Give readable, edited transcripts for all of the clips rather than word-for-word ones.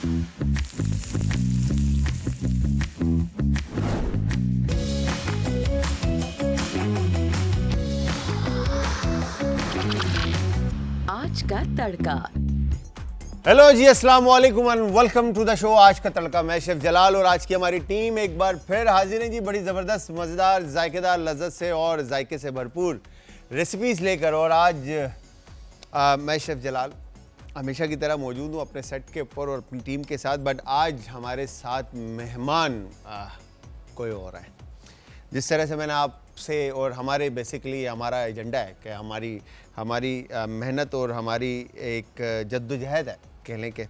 आज का तड़का। हेलो जी, अस्सलाम वालेकुम and welcome to the show आज का तड़का। मैं शेफ जलाल और आज की हमारी टीम एक बार फिर हाजिर है जी, बड़ी ज़बरदस्त, मज़ेदार, जायकेदार, लज्जत से और जायके से भरपूर रेसिपीज़ लेकर। और आज मैं शेफ जलाल हमेशा की तरह मौजूद हूँ अपने सेट के ऊपर और अपनी टीम के साथ, बट आज हमारे साथ मेहमान कोई और है। जिस तरह से मैंने आपसे और हमारे बेसिकली हमारा एजेंडा है कि हमारी मेहनत और हमारी एक जद्दोजहद है, कह लें कि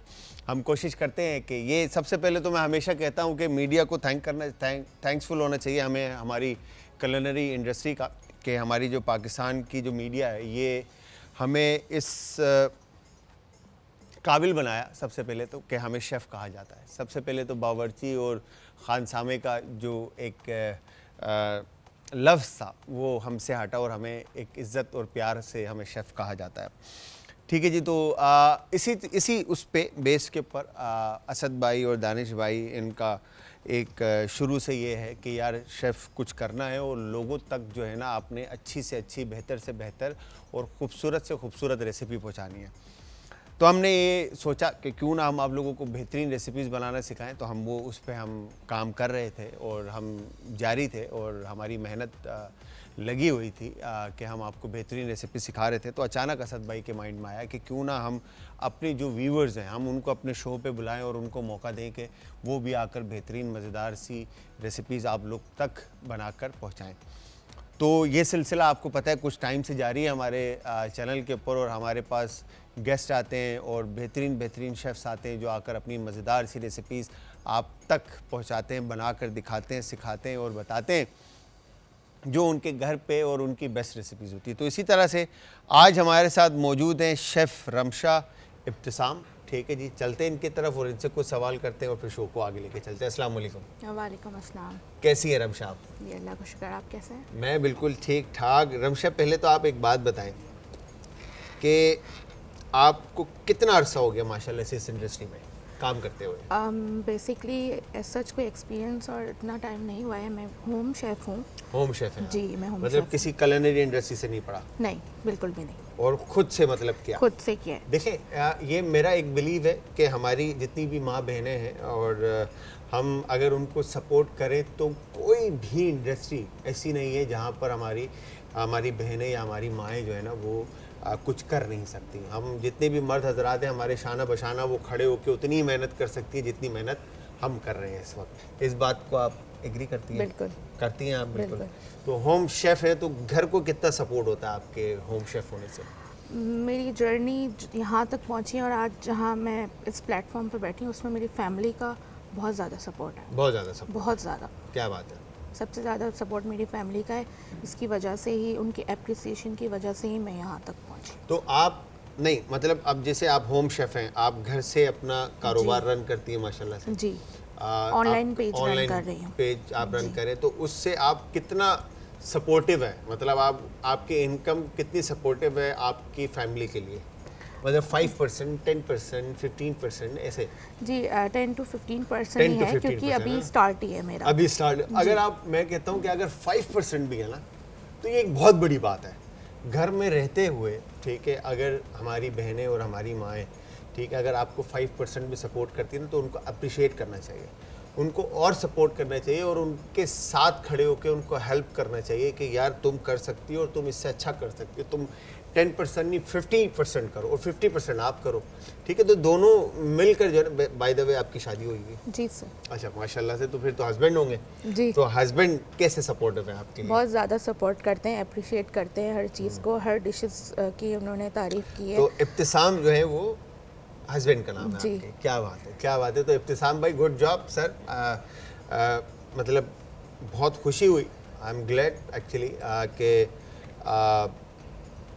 हम कोशिश करते हैं कि ये सबसे पहले तो मैं हमेशा कहता हूँ कि मीडिया को थैंक्सफुल होना चाहिए हमें, हमारी कुलिनरी इंडस्ट्री का, कि हमारी जो पाकिस्तान की जो मीडिया है ये हमें इस काबिल बनाया सबसे पहले तो कि हमें शेफ़ कहा जाता है। सबसे पहले तो बावर्ची और खानसामे का जो एक लफ्ज़ था वो हमसे हटा और हमें एक इज़्ज़त और प्यार से हमें शेफ़ कहा जाता है। ठीक है जी, तो इसी उस पे बेस के ऊपर असद भाई और दानिश भाई, इनका एक शुरू से ये है कि यार शेफ़ कुछ करना है और लोगों तक जो है ना आपने अच्छी से अच्छी, बेहतर से बेहतर और ख़ूबसूरत से ख़ूबसूरत रेसिपी पहुंचानी है। तो हमने ये सोचा कि क्यों ना हम आप लोगों को बेहतरीन रेसिपीज़ बनाना सिखाएं। तो हम वो उस पे हम काम कर रहे थे और हम जारी थे और हमारी मेहनत लगी हुई थी कि हम आपको बेहतरीन रेसिपी सिखा रहे थे। तो अचानक असद भाई के माइंड में आया कि क्यों ना हम अपने जो व्यूअर्स हैं हम उनको अपने शो पे बुलाएं और उनको मौका दें कि वो भी आकर बेहतरीन मज़ेदार सी रेसिपीज़ आप लोग तक बनाकर पहुँचाएँ। तो ये सिलसिला आपको पता है कुछ टाइम से जारी है हमारे चैनल के ऊपर, और हमारे पास गेस्ट आते हैं और बेहतरीन शेफ़्स आते हैं जो आकर अपनी मज़ेदार सी रेसिपीज़ आप तक पहुंचाते हैं, बनाकर दिखाते हैं, सिखाते हैं और बताते हैं जो उनके घर पे और उनकी बेस्ट रेसिपीज़ होती है। तो इसी तरह से आज हमारे साथ मौजूद हैं शेफ़ रमशा इब्तिसाम। ठीक है जी, चलते हैं इनकी तरफ और इनसे कुछ सवाल करते हैं और फिर शो को आगे लेके चलते हैं। अस्सलाम वालेकुम। वालेकुम अस्सलाम। कैसी है रमशा आप? ये अल्लाह का शुक्र, आप कैसे हैं? मैं बिल्कुल ठीक ठाक। रमशा, पहले तो आप एक बात बताएं कि आपको कितना अरसा हो गया माशाल्लाह से इस इंडस्ट्री में काम करते हुए? बेसिकली एज सच कोई एक्सपीरियंस और इतना टाइम नहीं हुआ है। मैं होम शेफ़ हूँ। होम शेफ़ हैं? जी, मैं होम मतलब शेफ़ किसी कुलिनरी इंडस्ट्री से नहीं पढ़ा? नहीं, बिल्कुल भी नहीं। और खुद से मतलब क्या? खुद से किया है। देखें, ये मेरा एक बिलीव है कि हमारी जितनी भी माँ बहनें हैं और हम अगर उनको सपोर्ट करें तो कोई भी इंडस्ट्री ऐसी नहीं है जहाँ पर हमारी बहनें या हमारी माएँ जो है ना वो कुछ कर नहीं सकती। हम जितने भी मर्द हजरात हैं हमारे शाना बशाना वो खड़े होकर उतनी ही मेहनत कर सकती है जितनी मेहनत हम कर रहे हैं इस वक्त। इस बात को आप एग्री करती हैं? बिल्कुल करती हैं आप? बिल्कुल। तो होम शेफ़ है तो घर को कितना सपोर्ट होता है आपके होम शेफ़ होने से? मेरी जर्नी यहाँ तक पहुँची है और आज जहाँ मैं इस प्लेटफॉर्म पर बैठी हूँ उसमें मेरी फैमिली का बहुत ज़्यादा सपोर्ट है। बहुत ज़्यादा सपोर्ट? बहुत ज़्यादा। क्या बात है। सबसे ज़्यादा सपोर्ट मेरी फैमिली का है। इसकी वजह से ही, उनकी एप्रिसिएशन की वजह से ही मैं यहाँ तक पहुँची। तो आप नहीं, मतलब अब जैसे आप होम शेफ़ हैं, आप घर से अपना कारोबार रन करती हैं माशाल्लाह से? जी, ऑनलाइन पेज रन कर रही हूँ। पेज आप रन करें तो उससे आप कितना सपोर्टिव है, मतलब आपकी इनकम कितनी सपोर्टिव है आपकी फैमिली के लिए? मतलब 5%, 10%, 15% ऐसे? जी, 10 to 15% ही है क्योंकि अभी स्टार्ट ही है मेरा। अभी स्टार्ट। अगर मैं कहता हूँ कि अगर 5% भी है ना तो ये एक बहुत बड़ी बात है घर में रहते हुए। ठीक है, अगर हमारी बहनें और हमारी माएँ, ठीक है, अगर आपको 5% भी सपोर्ट करती है ना तो उनको अप्रिशिएट करना चाहिए, उनको और सपोर्ट करना चाहिए और उनके साथ खड़े होकर उनको हेल्प करना चाहिए कि यार तुम कर सकती हो और तुम इससे अच्छा कर सकती हो। तुम 10% नहीं 50% करो और 50% आप करो। ठीक है, तो दोनों मिलकर जो है, बाय द वे आपकी शादी हुई है? जी सर। अच्छा, माशाल्लाह से। तो फिर तो हस्बैंड होंगे? जी। तो हस्बैंड कैसे सपोर्टिव है आपके लिए? बहुत ज़्यादा सपोर्ट करते हैं, अप्रिशिएट करते हैं हर चीज़ को, हर डिशेस की उन्होंने तारीफ़ की है। तो इब्तिसाम जो है वो हस्बैंड का नाम है आपके? क्या बात है, क्या बात है। तो इब्तिसाम भाई, गुड जॉब सर। मतलब बहुत खुशी हुई, आई एम ग्लैड एक्चुअली कि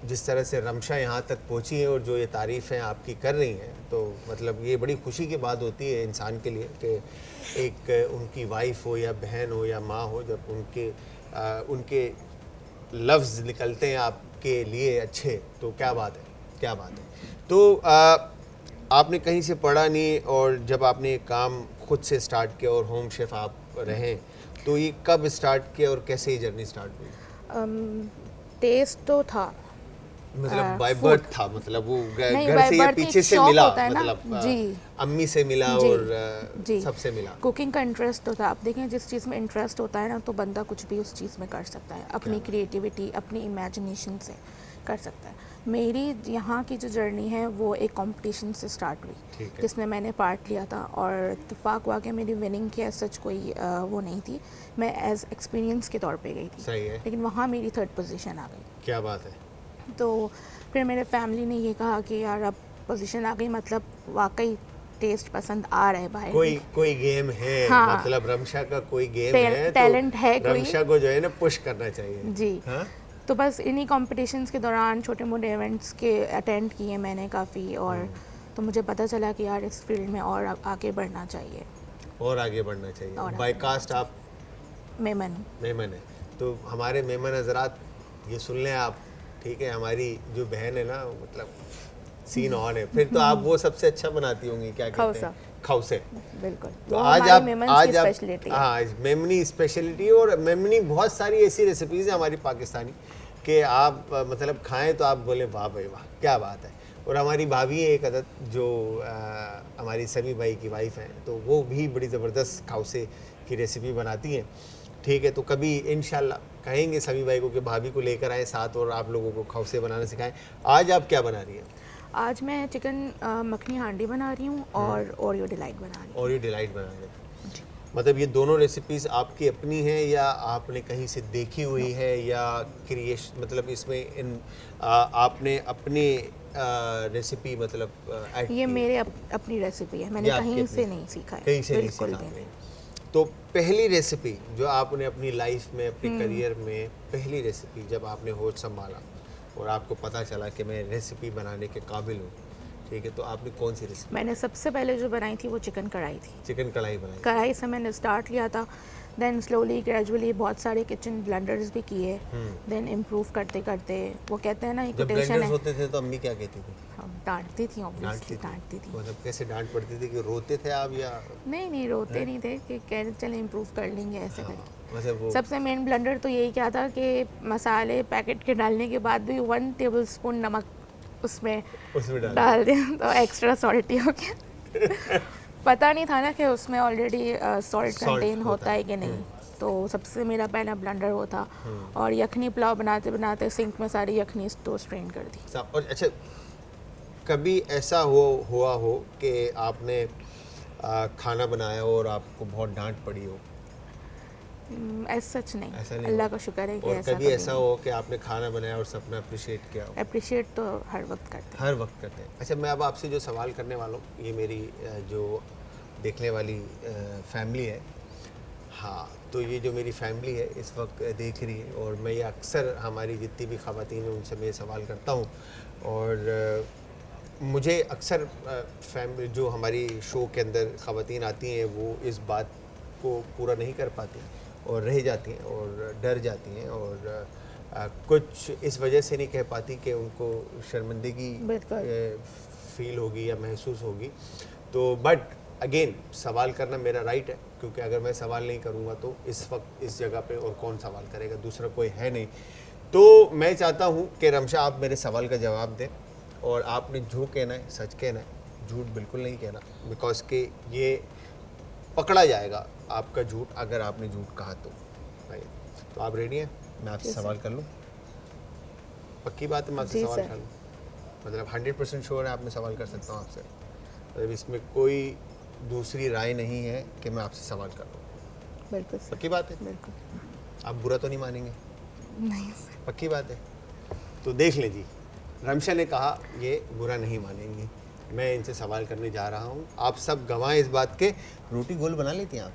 जिस तरह से रमशा यहाँ तक पहुँची है और जो ये तारीफ़ें आपकी कर रही हैं, तो मतलब ये बड़ी खुशी की बात होती है इंसान के लिए कि एक उनकी वाइफ हो या बहन हो या माँ हो, जब उनके लफ्ज़ निकलते हैं आपके लिए अच्छे, तो क्या बात है, क्या बात है। तो आपने कहीं से पढ़ा नहीं और जब आपने ये काम खुद से स्टार्ट किया और होम शेफ आप रहे, तो ये कब स्टार्ट किया और कैसे ये जर्नी स्टार्ट हुई? टेस्ट तो था, मतलब बाय बर्थ था, मतलब वो नहीं, घर by से या birth पीछे एक से शौक मिला, होता है ना, मतलब जी। अम्मी से मिला जी, और जी। सबसे मिला? कुकिंग का इंटरेस्ट तो था। आप देखें, जिस चीज़ में इंटरेस्ट होता है ना, तो बंदा कुछ भी उस चीज़ में कर सकता है, अपनी क्रिएटिविटी, अपनी इमेजिनेशन से कर सकता है। मेरी यहाँ की जो जर्नी है वो एक कंपटीशन से स्टार्ट हुई, जिसमें मैंने पार्ट लिया था, और इत्तेफाक हुआ कि मेरी विनिंग की सच कोई वो नहीं थी, मैं एज एक्सपीरियंस के तौर पे गई थी। सही है। लेकिन वहाँ मेरी 3rd पोजीशन आ गई। क्या बात है। तो फिर मेरे फैमिली ने ये कहा कि यार अब पोजीशन आ गई, मतलब वाकई टेस्ट पसंद आ रहा है बाहर। कोई गेम है, हाँ, मतलब रमशा का कोई गेम है, टैलेंट तो है कोई, रमशा को जो है ना पुश करना चाहिए। जी। हाँ? तो बस इन्हीं कॉम्पिटिशन्स के दौरान छोटे मोटे इवेंट्स के अटेंड किए मैंने काफ़ी, और तो मुझे पता चला कि यार इस फील्ड में और आगे बढ़ना चाहिए। और आगे बढ़ना चाहिए। और बाय आगे कास्ट आप मेमन। मेमन है, तो हमारे मेमन हजरात ये सुन लें आप, ठीक है, हमारी जो बहन है ना, मतलब सीन ऑन है। फिर तो आप वो सबसे अच्छा बनाती होंगी, क्या कहते हैं, खौसे। बिल्कुल, तो वो आज हमारी आप मेमन्स की स्पेशलिटी है। हाँ, मेमनी स्पेशलिटी, और मेमनी बहुत सारी ऐसी रेसिपीज़ हैं हमारी पाकिस्तानी कि आप मतलब खाएं तो आप बोले वाह भाई वाह, क्या बात है। और हमारी भाभी है एक अदद, जो हमारी समी भाई की वाइफ हैं, तो वो भी बड़ी ज़बरदस्त खौसे की रेसिपी बनाती हैं, ठीक है। तो कभी इंशाल्लाह कहेंगे समी भाई को कि भाभी को लेकर आए साथ और आप लोगों को खौसे बनाना सिखाएं। आज आप क्या बना रही हैं? आज मैं चिकन मखनी हांडी बना रही हूँ और ओरियो डिलाइट बना रही हूँ। ओरियो डिलाइट बना रहे हैं, मतलब ये दोनों रेसिपीज़ आपकी अपनी हैं या आपने कहीं से देखी हुई है, या क्रिएशन, मतलब इसमें आपने अपनी रेसिपी मतलब ऐड ये की? मेरे अपनी रेसिपी है, मैंने ये आपकी कहीं अपनी? से नहीं सीखा है, कहीं से नहीं बिल्कुल सीखा भी आपने? नहीं। तो पहली रेसिपी जो आपने अपनी लाइफ में, अपने करियर में, पहली रेसिपी जब आपने होश संभाला और आपको पता चला कि मैं रेसिपी बनाने के काबिल हूँ, ठीक है, तो आपने कौन सी रेसिपी? मैंने सबसे पहले जो बनाई थी वो चिकन कढ़ाई थी। चिकन कढ़ाई बनाई। कढ़ाई से मैंने स्टार्ट लिया था, देन स्लोली ग्रेजुअली बहुत सारे किचन ब्लेंडर्स भी किए, देन इम्प्रूव करते करते, वो कहते हैं ना, जब इक्विटेशन ब्लेंडर्स है। होते थे तो अम्मी क्या कहती थी? हम डांटती थी, ऑब्वियसली डांटती डांटती थी। मतलब कैसे डांट पड़ती थी, कि रोते थे आप या? नहीं नहीं, रोते नहीं थे, कि कह चले इम्प्रूव कर लेंगे ऐसे करके। मतलब वो सबसे मेन ब्लंडर तो यही क्या था कि मसाले पैकेट के डालने के बाद भी 1 टेबलस्पून नमक उसमें डाल दिया तो एक्स्ट्रा सॉल्टी हो गया। पता नहीं था ना कि उसमें ऑलरेडी सॉल्ट कंटेन होता है कि नहीं। तो सबसे मेरा पहला ब्लंडर वो था। और यखनी पुलाव बनाते बनाते सिंक में सारी यखनी तो स्ट्रेन कर दी। और अच्छा, कभी ऐसा हुआ हो कि आपने खाना बनाया हो और आपको बहुत डांट पड़ी हो? ऐसा सच नहीं, ऐसा नहीं अल्लाह का शुक्र है कि और ऐसा कभी ऐसा हो कि आपने खाना बनाया और सबने अप्रिशिएट किया हो? अप्रिशिएट तो हर वक्त करते हैं। हर वक्त करते हैं। अच्छा, मैं अब आपसे जो सवाल करने वाला हूँ, ये मेरी जो देखने वाली फैमिली है, हाँ, तो ये जो मेरी फैमिली है इस वक्त देख रही है, और मैं ये अक्सर हमारी जितनी भी ख़वातीन हैं उनसे मैं ये सवाल करता हूँ, और मुझे अक्सर फैमिली जो हमारी शो के अंदर ख़वातीन आती हैं वो इस बात को पूरा नहीं कर पाती और रह जाती हैं और डर जाती हैं, और कुछ इस वजह से नहीं कह पाती कि उनको शर्मिंदगी फील होगी या महसूस होगी। तो बट अगेन सवाल करना मेरा राइट है, क्योंकि अगर मैं सवाल नहीं करूँगा तो इस वक्त इस जगह पे और कौन सवाल करेगा, दूसरा कोई है नहीं। तो मैं चाहता हूँ कि रमशा आप मेरे सवाल का जवाब दें, और आपने जो कहना है सच कहना है, झूठ बिल्कुल नहीं कहना, बिकॉज के ये पकड़ा जाएगा आपका झूठ अगर आपने झूठ कहा तो। भाई, तो आप रेडी हैं? मैं आपसे सवाल कर लूँ? पक्की बात है, मैं आपसे सवाल कर लूँ? मतलब 100% श्योर है आप? मैं सवाल कर सकता हूँ आपसे, मतलब इसमें कोई दूसरी राय नहीं है कि मैं आपसे सवाल कर रहा हूँ? बिल्कुल। पक्की बात है? बिल्कुल। आप बुरा तो नहीं मानेंगे? नहीं सर। पक्की बात है? तो देख लें जी, रमशा ने कहा ये बुरा नहीं मानेंगी। मैं इनसे सवाल करने जा रहा हूँ, आप सब गवाएं इस बात के। रोटी गोल बना लेती हैं आप?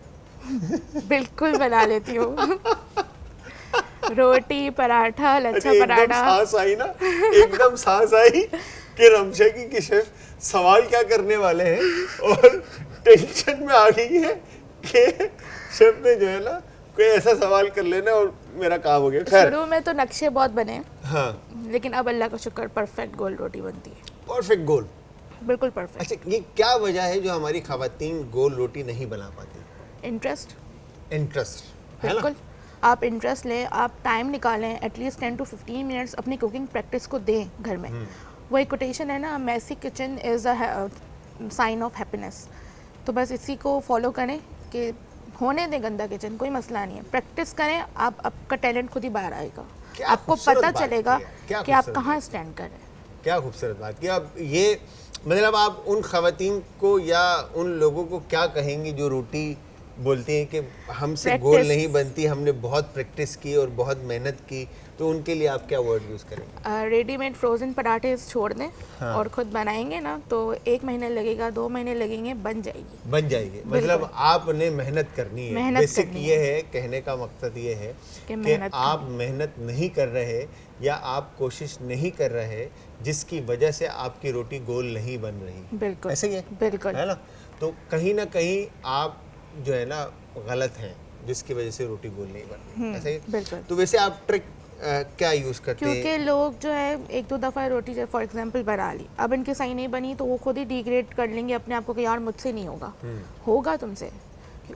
बिल्कुल बना लेती हूँ। रोटी, पराठा, लच्छा पराठा। एकदम सांस आई ना, एकदम सांस आई कि रमशा की शेफ सवाल क्या करने वाले हैं, और टेंशन में आ गई है कि शेफ ने जो है ना कोई ऐसा सवाल कर लेना और मेरा काम हो गया। शुरू में तो नक्शे बहुत बने, हाँ, लेकिन अब अल्लाह का शुक्र परफेक्ट गोल रोटी बनती है। परफेक्ट गोल। बिल्कुल परफेक्ट। अच्छा, ये क्या वजह है जो हमारी खवातीन गोल रोटी नहीं बना पाती? इंटरेस्ट, इंटरेस्ट, है ना? बिल्कुल। आप इंटरेस्ट लें, आप टाइम निकालें, एटलीस्ट 10 to 15 मिनट्स अपनी कुकिंग प्रैक्टिस को दें घर में। वो एक कोटेशन है ना, messy kitchen is a sign of happiness. तो बस इसी को फॉलो करें कि होने दें गंदा किचन, कोई मसला नहीं है, प्रैक्टिस करें, आपका टैलेंट खुद ही बाहर आएगा। क्या आपको खूबसूरत पता बात चलेगा की है, क्या कि आप खूबसूरत कहाँ बात। स्टैंड कर रहे हैं। क्या खूबसूरत बात की। अब ये मतलब आप उन खवातीन को या उन लोगों को क्या कहेंगी जो रोटी बोलते हैं कि हमसे गोल Practice। नहीं बनती, हमने बहुत प्रैक्टिस की और बहुत मेहनत की, तो उनके लिए आप क्या वर्ड यूज़ करेंगे? रेडीमेड फ्रोज़न पराठे छोड़ दें हाँ। और ख़ुद बनाएंगे ना, तो 1 महीने लगेगा, 2 महीने लगेंगे, बन जाएगी। बन जाएगी। मतलब आपने मेहनत करनी है। मेहनत बेसिक करनी ये है, कहने का मकसद ये है कि कि मेहनत आप मेहनत नहीं कर रहे या आप कोशिश नहीं कर रहे, जिसकी वजह से आपकी रोटी गोल नहीं बन रही। बिल्कुल, ऐसे ही है, बिल्कुल। है ना? तो कहीं ना कहीं आप जो है ना गलत हैं, जिसकी वजह से रोटी गोल नहीं बन रही। ऐसे ही। बिल्कुल। तो वैसे आप ट्रिक क्या यूज़ करते हैं? क्योंकि लोग जो है 1-2 दफ़ा रोटी जब फॉर एग्जांपल बना ली, अब इनकी सही नहीं बनी तो वो खुद ही डिग्रेड कर लेंगे अपने आप को कि यार मुझसे नहीं होगा। होगा तुमसे।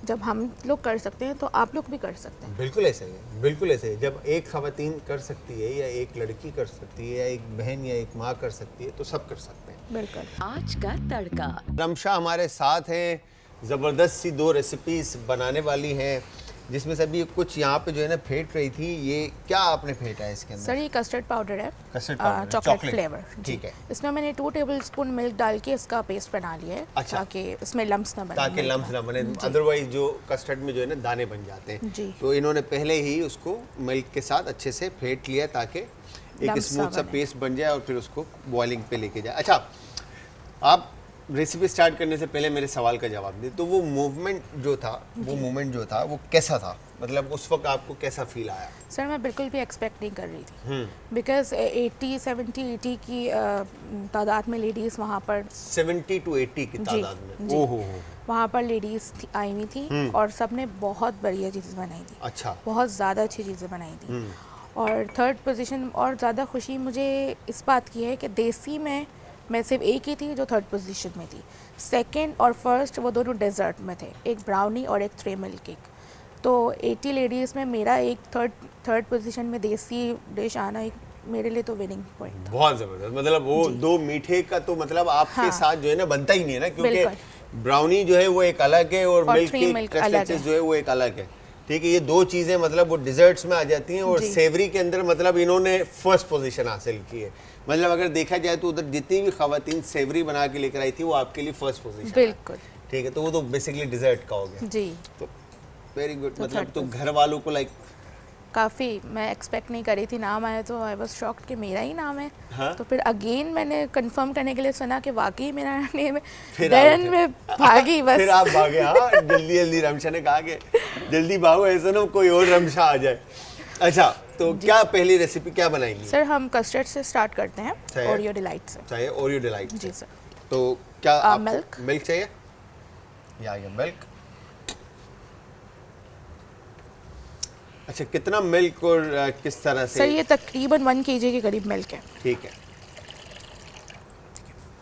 जब हम लोग कर सकते हैं तो आप लोग भी कर सकते हैं। बिल्कुल ऐसे ही है, बिल्कुल ऐसे ही। जब एक खवातीन कर सकती है या एक लड़की कर सकती है या एक बहन या एक माँ कर सकती है तो सब कर सकते हैं। बिल्कुल। आज का तड़का। रमशा हमारे साथ हैं, ज़बरदस्त सी 2 रेसिपीज़ बनाने वाली हैं, जिसमें से अभी कुछ यहाँ पे जो है ना फेंट रही थी। ये क्या आपने फेंटा है इसके अंदर? सर ये कस्टर्ड पाउडर है, कस्टर्ड पाउडर है, चॉकलेट chocolate। फ्लेवर। ठीक है। इसमें मैंने 2 टेबलस्पून मिल्क डाल के इसका पेस्ट बना लिया है, अच्छा। ताकि इसमें लम्स ना बने, ताकि milk लम्स में। ना बने, अदरवाइज जो कस्टर्ड में जो है ना दाने बन जाते हैं। जी। तो इन्होंने पहले ही उसको मिल्क के साथ अच्छे से फेंट लिया ताकि एक Lumps स्मूथ ना सा बने। पेस्ट बन जाए और फिर उसको बॉइलिंग पे लेके जाए। अच्छा, आप रेसिपी स्टार्ट करने से पहले मेरे सवाल का जवाब दें। तो वो मूवमेंट जो था वो कैसा था? मतलब उस वक्त आपको कैसा फील आया? सर मैं बिल्कुल भी एक्सपेक्ट नहीं कर रही थी, बिकॉज 80 की तादाद में लेडीज़ वहाँ पर 70 to 80 की तादाद में। जी। ओहो, वहाँ पर लेडीज़ आई हुई थी और सब ने बहुत बढ़िया चीज़ें बनाई थी। अच्छा। बहुत ज़्यादा अच्छी चीज़ें बनाई थी। और थर्ड पोजीशन और ज़्यादा खुशी मुझे इस बात की है कि देसी में मैं सिर्फ एक ही थी जो थर्ड पोजीशन में थी। सेकंड और फर्स्ट वो दोनों डेजर्ट में थे, एक ब्राउनी और एक 3 मिल्क केक। तो 80 लेडीज़ में मेरा एक थर्ड पोजीशन में देसी डिश आना एक मेरे लिए तो विनिंग पॉइंट था। बहुत जबरदस्त। मतलब वो 2 मीठे का तो मतलब आपके हाँ। साथ जो है ना बनता ही नहीं है ना, क्योंकि बिल्कुल। ब्राउनी जो है वो एक अलग है और मिल्क 3 केक मिल्क अलग है। जो है वो एक अलग है। ठीक है, ये 2 चीजें मतलब वो डिजर्ट्स में आ जाती हैं और जी। सेवरी के अंदर मतलब इन्होंने फर्स्ट पोजीशन हासिल की है। मतलब अगर देखा जाए तो उधर जितनी भी खवातीन सेवरी बना के लेकर आई थी वो आपके लिए फर्स्ट पोजीशन। बिल्कुल। ठीक है, तो वो तो बेसिकली डिजर्ट का हो गया। जी। तो वेरी गुड। तो मतलब third तो घर वालों को लाइक काफ़ी मैं एक्सपेक्ट नहीं करी थी, नाम आया तो आई वाज शॉक्ड कि मेरा ही नाम है। हाँ? तो फिर अगेन मैंने कंफर्म करने के लिए सुना कि वाकई मेरा नेम है, फिर देन आप- मैं भागी बस। फिर आप भागे। हाँ, जल्दी जल्दी। रमशा ने कहा कि जल्दी भागो, ऐसा ना कोई और रमशा आ जाए। अच्छा, तो क्या पहली रेसिपी क्या बनाएंगी? सर हम कस्टर्ड से स्टार्ट करते हैं, सही है। ओरियो डिलाइट से। चाहिए ओरियो डिलाइट। जी सर। तो क्या आपको मिल्क। मिल्क चाहिए? या ये मिल्क। अच्छा, कितना मिल्क और किस तरह से? सर ये तकरीबन 1 kg के करीब मिल्क है। ठीक है,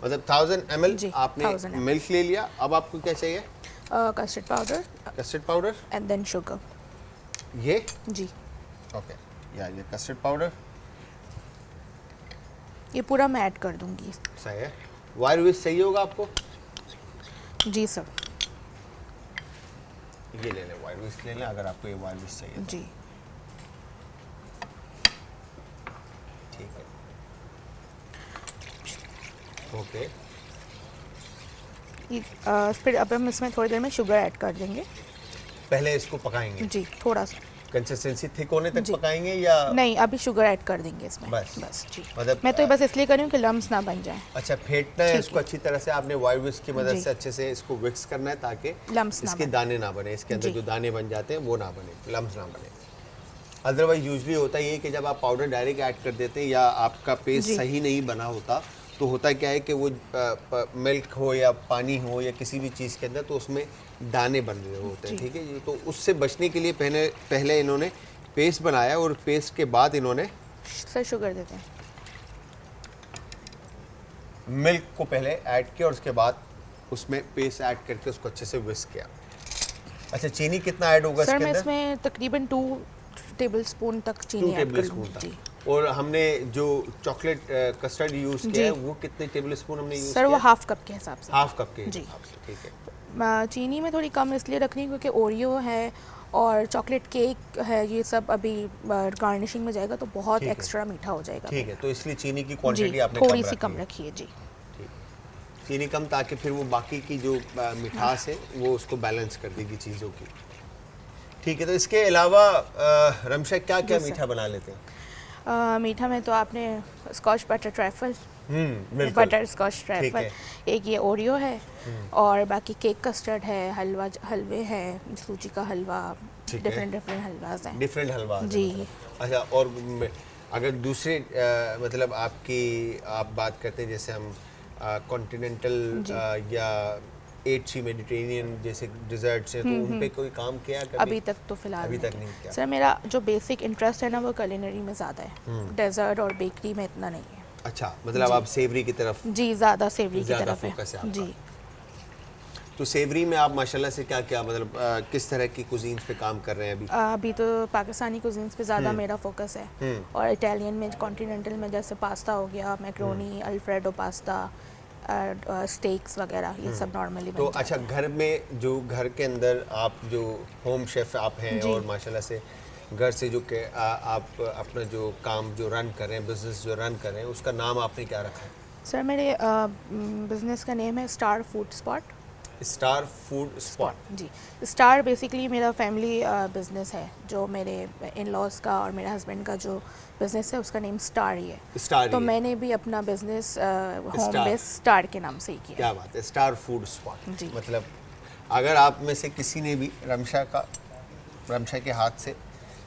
मतलब 1000 ml जी, आपने 1000 ml। मिल्क ले लिया। अब आपको क्या चाहिए? Custard powder custard powder. And then sugar. ये जी। ओके, या ये कस्टर्ड पाउडर। ये पूरा मैं ऐड कर दूंगी। सही है। वायर विस्क चाहिए होगा आपको? जी सर। ये ले लें, वायर विस्क ले लें अगर आपको ये वायर विस्क चाहिए तो। जी। ठीक है, ओके। फिर अब हम इसमें थोड़ी देर में शुगर ऐड कर देंगे। पहले इसको पकाएंगे? जी, थोड़ा सा। कंसिस्टेंसी थिक होने तक जी। पकाएंगे या? नहीं, अभी शुगर ऐड कर देंगे इसमें। बस। जी। मतलब मैं तो ये बस इसलिए कर रही हूँ कि लम्स ना बन जाए। अच्छा, फेंटना है इसको अच्छी तरह से। आपने वायर विस्क की मदद जी। से अच्छे से इसको विक्स करना है ताकि लम्स ना इसके बने। दाने ना बने, इसके अंदर जी। जो दाने बन जाते हैं वो ना बने, लम्स ना बने। अदरवाइज यूजली होता ये कि जब आप पाउडर डायरेक्ट ऐड कर देते हैं या आपका पेस्ट जी। सही नहीं बना होता तो होता क्या है कि वो मिल्क हो या पानी हो या किसी भी चीज़ के अंदर तो उसमें दाने बन रहे होते हैं। जी। ठीक है जी, तो उससे बचने के लिए पहले इन्होंने पेस्ट बनाया और पेस्ट के बाद इन्होंने सर शुगर देते हैं। मिल्क को पहले ऐड किया और उसके बाद उसमें पेस्ट ऐड करके उसको अच्छे से विस्क किया। अच्छा, चीनी कितना ऐड होगा सर इसके मैं अंदर? इसमें तकरीबन 2 टेबलस्पून तक 2 चीनी ऐड टेबल कर स्पून लूँगी। तक। और हमने जो चॉकलेट कस्टर्ड यूज़ किया है वो कितने टेबल स्पून हमने यूज़ सर किया? वो हाफ कप के हिसाब से। हाफ कप के जी। हिसाब से, ठीक है। चीनी में थोड़ी कम इसलिए रखनी क्योंकि ओरियो है और चॉकलेट केक है, ये सब अभी गार्निशिंग में जाएगा तो बहुत ठीक है। एक्स्ट्रा मीठा हो जाएगा। ठीक है, तो इसलिए चीनी की जी, क्वांटिटी आपने थोड़ी सी रखी कम है। रखिए जी। ठीक। चीनी कम ताकि फिर वो बाकी की जो मिठास है वो उसको बैलेंस कर देगी चीज़ों की। ठीक है, तो इसके अलावा रमशा क्या क्या जी, सर। मीठा बना लेते हैं? मीठा में तो आपने स्कॉच बटर ट्रैफल, बिल्कुल। बटर स्कॉच ट्रैफल, है। एक ये ओरियो है और बाकी केक कस्टर्ड है, हलवे हैं, सूजी का हलवा, ठीक है। डिफरेंट हलवाज हैं। डिफरेंट हलवा है जी। मतलब। अच्छा, और अगर दूसरे मतलब आप बात करते हैं जैसे हम कॉन्टिनेंटल या 8 मेडिटेरेनियन जैसे डिजर्ट्स हैं, तो उन पे कोई काम किया कभी? अभी तक तो फिलहाल अभी तक नहीं किया। सर मेरा जो बेसिक इंटरेस्ट है ना वो कुलिनरी में ज़्यादा है, डेजर्ट और बेकरी में इतना नहीं है। अच्छा, मतलब आप सेवरी की तरफ जी, ज़्यादा सेवरी की ज़्यादा तरफ फोकस है है। आपका। जी। तो सेवरी में आप माशाल्लाह से क्या क्या मतलब किस तरह की कुजीन्स पे काम कर रहे हैं अभी? अभी तो पाकिस्तानी कुजीन्स पे ज़्यादा मेरा फोकस है और इटालियन में, कॉन्टिनेंटल में जैसे पास्ता हो गया, मैक्रोनी, अल्फ्रेडो पास्ता, स्टेक्स वगैरह, ये सब नॉर्मली तो अच्छा, घर में जो घर के अंदर आप जो होम शेफ आप हैं जी। और माशाल्लाह से घर से जो के आप अपना जो काम जो रन कर रहे हैं, बिजनेस जो रन कर रहे हैं, उसका नाम आपने क्या रखा है? सर मेरे बिजनेस का नेम है star food spot. Star food spot. जी, स्टार बेसिकली मेरा फैमिली बिजनेस है, जो मेरे इन लॉज का और मेरे हस्बैंड का जो बिजनेस है उसका नेम स्टार ही है। स्टार तो ही है। मैंने भी अपना business home star. Base star के नाम से ही किया। क्या बात है, स्टार फूड स्पॉट। जी। मतलब अगर आप में से किसी ने भी रमशा के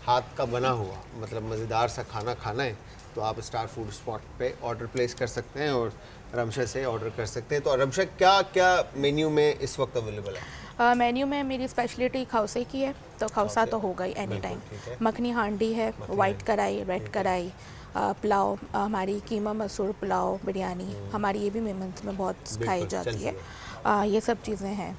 हाथ का बना हुआ मतलब मज़ेदार सा खाना खाना है तो आप स्टार फूड स्पॉट पे ऑर्डर प्लेस कर सकते हैं और रमशा से ऑर्डर कर सकते हैं। तो रमशा क्या क्या मेन्यू में इस वक्त अवेलेबल है? मेन्यू में मेरी स्पेशलिटी खौसे की है, तो खौसा तो होगा ही एनी बिल्कुल, टाइम। ठीक है। मखनी हांडी है, वाइट कढ़ाई, रेड कढ़ाई, पुलाव, हमारी कीमा मसूर पुलाव बिरयानी, हमारी ये भी मेहमानों में बहुत खाई बिल्कुल, जाती चलती है। ये सब चीज़ें हैं।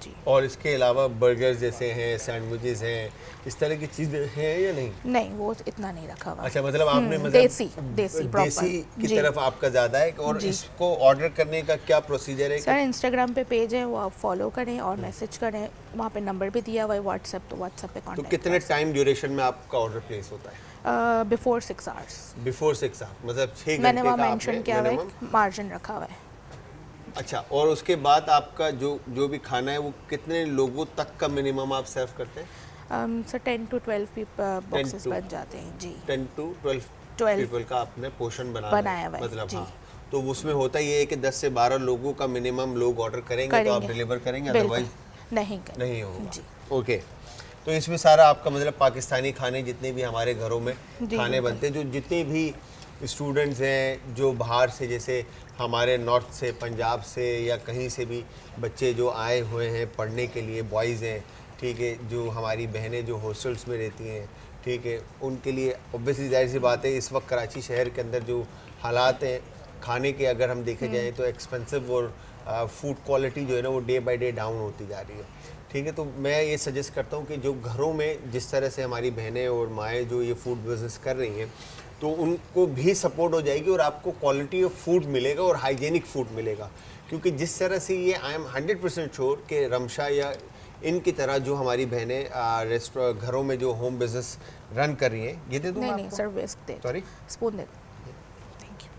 जी। और इसके अलावा बर्गर जैसे हैं, सैंडविचेस हैं, इस तरह की चीज़ें हैं या नहीं? नहीं, वो इतना नहीं रखा हुआ। अच्छा, मतलब आपने मतलब देसी प्रॉपर देसी की जी। तरफ आपका ज़्यादा है। और जी। इसको ऑर्डर करने का क्या प्रोसीजर है? सर इंस्टाग्राम पे पेज है, वो आप फॉलो करें और मैसेज करें, वहाँ पे नंबर भी दिया हुआ है, व्हाट्सएप, तो व्हाट्सएप पे तो कॉन्टैक्ट कितने टाइम ड्यूरेशन में आपका ऑर्डर प्लेस होता है? Before 6 hours. बिफोर 6 आवर्स, मतलब 6 मैंने घंटे वहाँ का मेंशन आपने किया हुआ minimum? है, मार्जिन रखा हुआ है। अच्छा, और उसके बाद आपका जो भी खाना है वो कितने लोगों तक का मिनिमम आप सर्व करते हैं? सर 10 to 12 बॉक्सेस to- बन जाते हैं जी। 10 to 12 12 पीपल का आपने पोर्शन बनाया हुआ है, मतलब जी। हाँ। तो उसमें होता ये है कि 10 से 12 लोगों का मिनिमम लोग ऑर्डर करेंगे तो आप डिलीवर करेंगे, बिल्कुल। अदरवाइज नहीं होगा। जी। ओके, तो इसमें सारा आपका मतलब पाकिस्तानी खाने जितने भी हमारे घरों में जी, खाने बिल्कुल। बनते हैं, जो जितने भी स्टूडेंट्स हैं जो बाहर से, जैसे हमारे नॉर्थ से, पंजाब से या कहीं से भी बच्चे जो आए हुए हैं पढ़ने के लिए, बॉयज़ हैं, ठीक है, जो हमारी बहनें जो हॉस्टल्स में रहती हैं, ठीक है, उनके लिए ऑब्वियसली जाहिर सी बात है इस वक्त कराची शहर के अंदर जो हालात हैं खाने के, अगर हम देखे जाएँ तो एक्सपेंसिव और फूड क्वालिटी जो है ना वो डे बाय डे डाउन होती जा रही है। ठीक है, तो मैं ये सजेस्ट करता हूँ कि जो घरों में जिस तरह से हमारी बहनें और माएँ जो ये फूड बिज़नेस कर रही हैं तो उनको भी सपोर्ट हो जाएगी और आपको क्वालिटी ऑफ फूड मिलेगा और हाइजेनिक फूड मिलेगा। क्योंकि जिस तरह से ये आई एम 100% श्योर कि रमशा या इनकी तरह जो हमारी बहनें रेस्टोरेंट घरों में जो होम बिज़नेस रन कर रही हैं, ये दे दूँ नहीं आपको? सर, वेस्ट दे, सॉरी, स्पून दे, थैंक यू।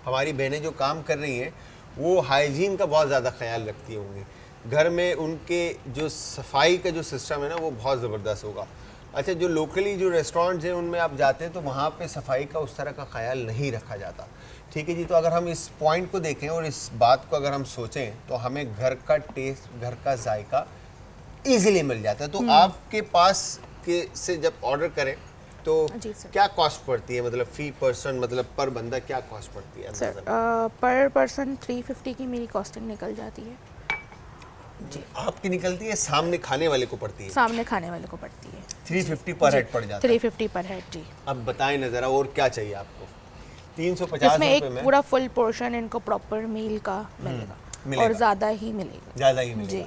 हमारी बहनें जो काम कर रही हैं वो हाइजीन का बहुत ज़्यादा ख्याल रखती होंगी। घर में उनके जो सफाई का जो सिस्टम है ना वो बहुत ज़बरदस्त होगा। अच्छा, जो लोकली जो रेस्टोरेंट्स हैं उनमें आप जाते हैं तो वहाँ पे सफाई का उस तरह का ख्याल नहीं रखा जाता। ठीक है जी, तो अगर हम इस पॉइंट को देखें और इस बात को अगर हम सोचें तो हमें घर का टेस्ट, घर का जायका ईजिली मिल जाता है। तो आपके पास के से जब ऑर्डर करें तो जी सर। क्या कॉस्ट पड़ती है, मतलब फी पर्सन, मतलब पर बंदा क्या कॉस्ट पड़ती है? सर पर पर्सन 350 की मेरी कॉस्टिंग निकल जाती है जी। आपकी निकलती है, सामने खाने वाले को पड़ती है? सामने खाने वाले को पड़ती है 350 पर हेड पड़ जाता है। 350 पर हेड जी। अब बताएं ना ज़रा और क्या चाहिए आपको? 350 इसमें एक रुपए में पूरा फुल पोर्शन इनको प्रॉपर मील का मिलेगा और ज़्यादा ही मिलेगा। ज़्यादा ही मिलेगा। जी।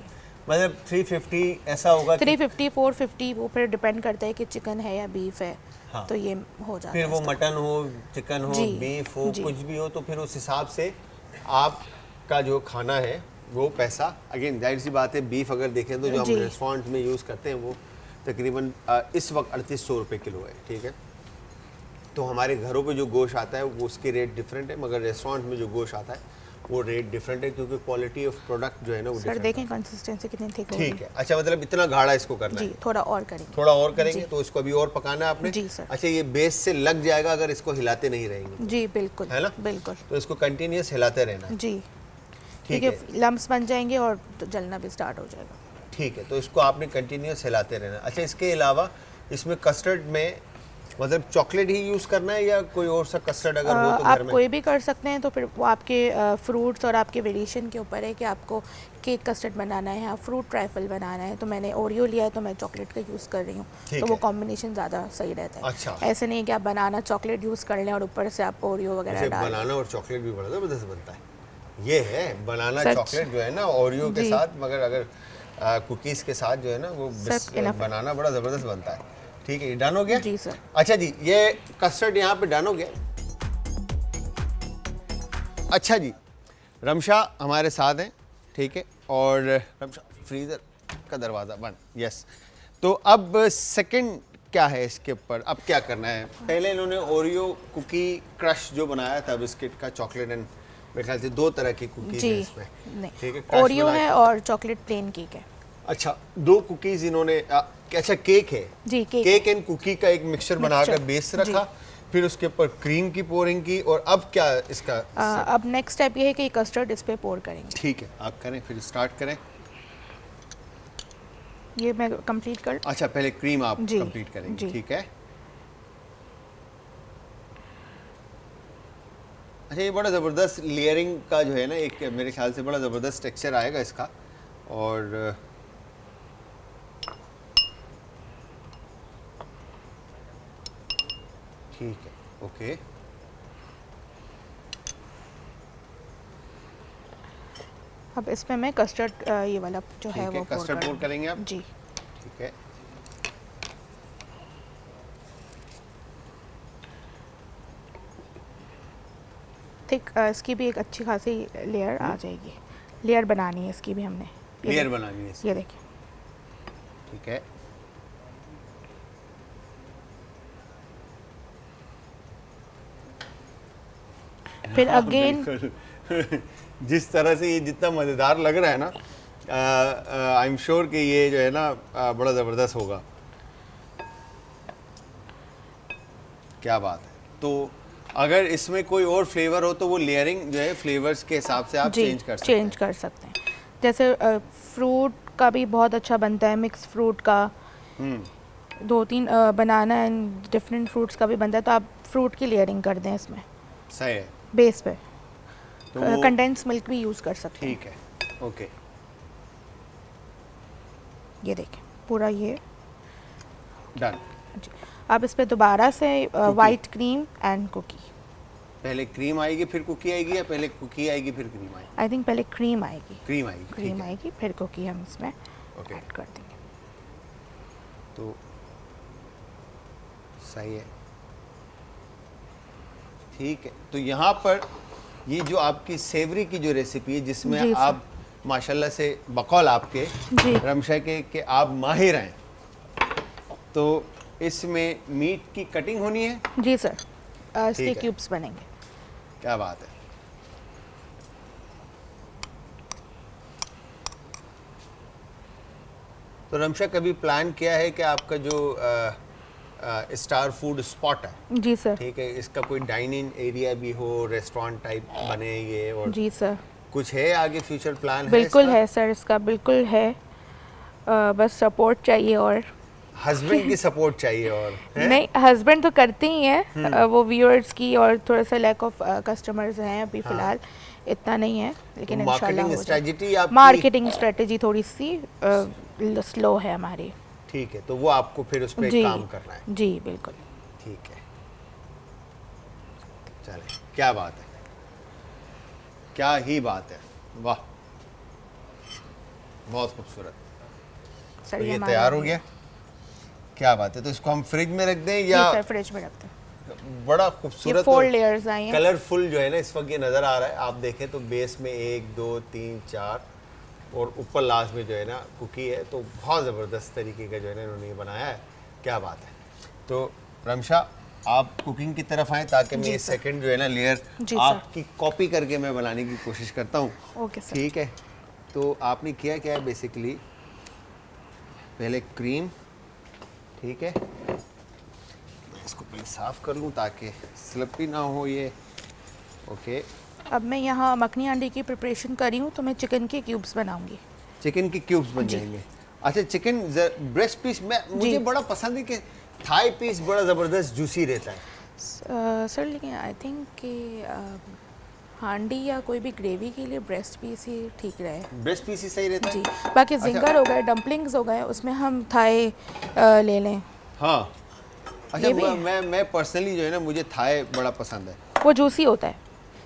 मतलब 350 ऐसा होगा कि 350 450 वो फिर डिपेंड करता है कि चिकन है या बीफ है। हाँ। तो ये हो जाता फिर है वो इसका। मटन हो, चिकन हो, जी, बीफ हो, जी। कुछ भी हो, तो फिर उस हिसाब से आपका जो खाना है वो पैसा, अगेन जाहिर सी बात है, बीफ अगर देखें तो जो हम जी। रेस्टोरेंट में यूज़ करते हैं वो तकरीबन इस वक्त 3800 रुपये किलो है, ठीक है। तो हमारे घरों पे जो गोश्त आता है वो उसके रेट डिफरेंट है, मगर रेस्टोरेंट में जो गोश्त आता है वो रेट डिफरेंट है, क्योंकि क्वालिटी ऑफ प्रोडक्ट जो है ना वो सर डिफरेंट देखें है। कंसिस्टेंसी कितनी थिक हो रही ठीक है, अच्छा, मतलब इतना गाढ़ा इसको करना जी, है, थोड़ा और करेंगे। थोड़ा और करेंगे जी। तो इसको अभी और पकाना है आपने। जी सर। अच्छा, ये बेस से लग जाएगा अगर इसको हिलाते नहीं रहेंगे, जी बिल्कुल, है ना? बिल्कुल। तो इसको कंटिन्यूस हिलाते रहना है। जी, ठीक ठीक है, है, लम्स बन जाएंगे और तो जलना भी स्टार्ट हो जाएगा। ठीक है, तो इसको आपने कंटिन्यूस हिलाते रहना है। अच्छा, इसके अलावा इसमें कस्टर्ड में मतलब चॉकलेट ही यूज़ करना है या कोई और सा कस्टर्ड अगर हो तो घर आप में? कोई भी कर सकते हैं, तो फिर वो आपके फ्रूट्स और आपके वेरिएशन के ऊपर है कि आपको केक कस्टर्ड बनाना है या फ्रूट ट्राइफल बनाना है। तो मैंने ओरियो लिया है तो मैं चॉकलेट का यूज़ कर रही हूँ, ठीक तो वो है। कॉम्बिनेशन ज़्यादा सही रहता है। अच्छा। ऐसे नहीं कि आप बनाना चॉकलेट यूज़ कर लें और ऊपर से आप ओरियो वगैरह इसे डाल दें। बनाना और चॉकलेट भी बड़ा ज़बरदस्त बनता है। ये है बनाना सच। चॉकलेट जो है ना ओरियो के जी। साथ, मगर अगर कुकीज़ के साथ जो है ना वो सर, enough है। बनाना बड़ा ज़बरदस्त बनता है। ठीक है, ये डन हो गया? जी सर। अच्छा जी, ये कस्टर्ड यहाँ पे डन हो गया। अच्छा जी, रमशा हमारे साथ हैं, ठीक है, और रमशा फ्रीज़र का दरवाज़ा बंद, यस। तो अब सेकंड क्या है इसके ऊपर, अब क्या करना है? पहले इन्होंने ओरियो कुकी क्रश जो बनाया था बिस्किट का, चॉकलेट एंड, मेरे ख्याल से 2 तरह की कुकीज़ जी है इसमें। नहीं, ठीक है, क्रश ओरियो बना है के- और चॉकलेट प्लेन केक है। अच्छा, 2 कुकीज़ इन्होंने अच्छा केक है, जी, केक केक एंड कुकी का एक मिक्सचर बनाकर मिक्सचर, बेस जी। रखा, फिर उसके ऊपर क्रीम की पोरिंग की, और अब क्या इसका? अब नेक्स्ट स्टेप ये है कि कस्टर्ड इस पे पोर करेंगे। ठीक है, आप करें, फिर स्टार्ट करें। ये मैं कंप्लीट कर। अच्छा, पहले क्रीम आप जी, कंप्लीट करेंगे, जी। ठीक है। अच्छा, ये बड़ा ज़बरदस्त लेयरिंग का जो है ना, एक मेरे ख्याल से बड़ा ज़बरदस्त टेक्सचर आएगा इसका, और ठीक है, ओके। अब इसमें मैं कस्टर्ड ये वाला जो है ठीक है, वो पोर कस्टर्ड पोर करेंगे आप? जी। ठीक है, थिक इसकी भी एक अच्छी खासी लेयर आ जाएगी। लेयर बनानी है इसकी भी हमने। ये लेयर देखिए, बनानी है इसकी। ये देखिए। ठीक है, फिर हाँ, अगेन बिल्कुल। जिस तरह से ये जितना मज़ेदार लग रहा है ना, आई एम श्योर कि ये जो है ना बड़ा ज़बरदस्त होगा। क्या बात है। तो अगर इसमें कोई और फ्लेवर हो तो वो लेयरिंग जो है फ्लेवर्स के हिसाब से आप जी चेंज कर सकते हैं। चेंज कर सकते हैं। जैसे फ्रूट का भी बहुत अच्छा बनता है, मिक्स फ्रूट का। 2-3 बनाना एंड डिफरेंट फ्रूट्स का भी बनता है, तो आप फ्रूट की लेयरिंग कर दें इसमें सही है, बेस पे। तो वो कंडेंस मिल्क भी यूज़ कर सकते हैं। ठीक है, ओके। ये देखें पूरा ये। डन। जी। अब इस पे दोबारा से वाइट क्रीम एंड कुकी। पहले क्रीम आएगी फिर कुकी आएगी, या पहले कुकी आएगी फिर क्रीम आएगी? आई थिंक पहले क्रीम आएगी। क्रीम आएगी, ठीक क्रीम है, आएगी फिर कुकी हम इसमें ओके। ऐड कर देंगे। तो सही है, ठीक है। तो यहाँ पर ये जो आपकी सेवरी की जो रेसिपी है, जिसमें जी सर। आप माशाल्लाह से बकौल आपके जी। रमशा के आप माहिर हैं, तो इसमें मीट की कटिंग होनी है। जी सर, इसके ठीक है। क्यूब्स बनेंगे। क्या बात है। तो रमशा, कभी प्लान किया है कि आपका जो स्टार फूड स्पॉट है, जी सर। ठीक है, इसका कोई डाइनिंग एरिया भी हो, रेस्टोरेंट टाइप बने ये, और जी सर, कुछ है आगे फ्यूचर प्लान है? बिल्कुल है सर, इसका बिल्कुल है। बस सपोर्ट चाहिए और हस्बैंड की सपोर्ट चाहिए, और है? नहीं, हस्बैंड तो करते ही हैं, वो व्यूअर्स की और थोड़ा सा लैक ऑफ कस्टमर्स हैं अभी फ़िलहाल, इतना नहीं है, लेकिन इंशाल्लाह मार्केटिंग हो स्ट्रेटजी जाए। आपकी? मार्केटिंग स्ट्रेटजी थोड़ी सी स्लो है हमारी। ठीक है, तो वो आपको फिर उस पर जी काम करना है। जी बिल्कुल। ठीक है, चले, क्या बात है, क्या ही बात है, वाह, बहुत खूबसूरत। सर तो ये हमारा तैयार हो गया, क्या बात है। तो इसको हम फ्रिज में रख दें या सर फ्रिज में रखते हैं। बड़ा ये खूबसूरत 4 लेयर्स आई हैं। कलरफुल जो है ना इस वक्त ये नज़र आ रहा है। आप देखें तो बेस में 1 2 3 4 और ऊपर लास्ट में जो है ना कुकी है, तो बहुत ज़बरदस्त तरीके का जो है ना इन्होंने ये बनाया है, क्या बात है। तो रमशा आप कुकिंग की तरफ आएँ ताकि मैं सेकंड जो है ना लेयर आपकी कॉपी करके मैं बनाने की कोशिश करता हूँ। Okay sir. ठीक है, तो आपने किया क्या है बेसिकली, पहले क्रीम, ठीक है, मैं इसको पहले साफ़ कर लूँ ताकि स्लिपी ना हो ये। ओके, अब मैं यहाँ मखनी अंडे की प्रिपरेशन कर रही हूँ, तो मैं चिकन के क्यूब्स बनाऊंगी। चिकन के क्यूब्स बन जाएंगे। अच्छा, चिकन ब्रेस्ट पीस मुझे बड़ा पसंद है कि थाई पीस बड़ा ज़बरदस्त जूसी रहता है। सर लेकिन आई थिंक कि हांडी या कोई भी ग्रेवी के लिए ब्रेस्ट पीस ही ठीक रहे। ब्रेस्ट पीस ही सही रहता है जी, बाकी जिंगर हो गए, डम्पलिंग्स हो गए, उसमें हम थाई ले लें। हाँ, अच्छा, मैं पर्सनली जो है ना मुझे थाई बड़ा पसंद है। वो जूसी होता है।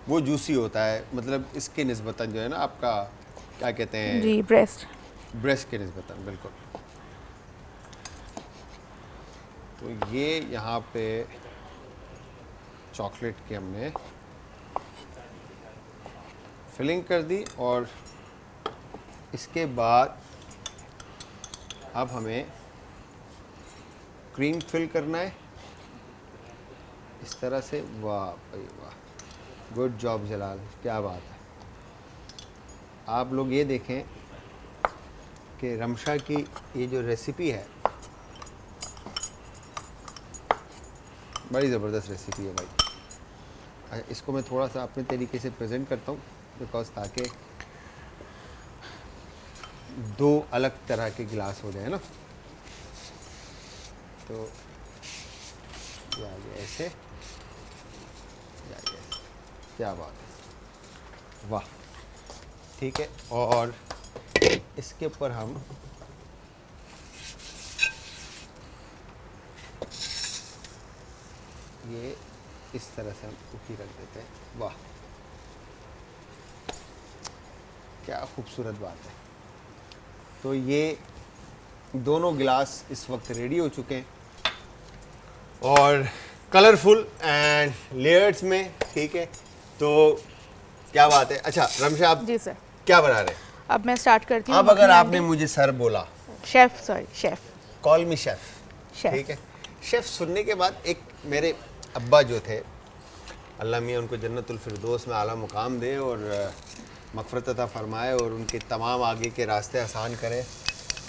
वो जूसी होता है, मतलब इसके निस्बतन जो है ना आपका क्या कहते हैं जी, ब्रेस्ट के निस्बतन, बिल्कुल। तो ये यहाँ पे चॉकलेट की हमने फिलिंग कर दी और इसके बाद अब हमें क्रीम फिल करना है इस तरह से। वाह भाई वाह, गुड जॉब जलाल, क्या बात है। आप लोग ये देखें कि रमशा की ये जो रेसिपी है बड़ी ज़बरदस्त रेसिपी है भाई। इसको मैं थोड़ा सा अपने तरीके से प्रेजेंट करता हूँ बिकॉज ताकि 2 अलग तरह के गिलास हो जाए ना। तो या ये ऐसे, या ये ऐसे, क्या बात है, वाह, ठीक है। और इसके ऊपर हम ये इस तरह से हम कुकी रख देते हैं। वाह, क्या खूबसूरत बात है। तो ये दोनों गिलास इस वक्त रेडी हो चुके हैं और कलरफुल एंड लेयर्स में, ठीक है। तो क्या बात है। अच्छा रमशा, आप जी सर, क्या बना रहे हैं? अब मैं स्टार्ट करती हूँ। अब अगर आपने मुझे सर बोला, शेफ कॉल मी शेफ, ठीक है। शेफ सुनने के बाद एक मेरे अब्बा जो थे, अल्लाह मियाँ उनको जन्नतुल फिरदौस में आला मुकाम दे और मग़फ़िरत अता फ़रमाए और उनके तमाम आगे के रास्ते आसान करे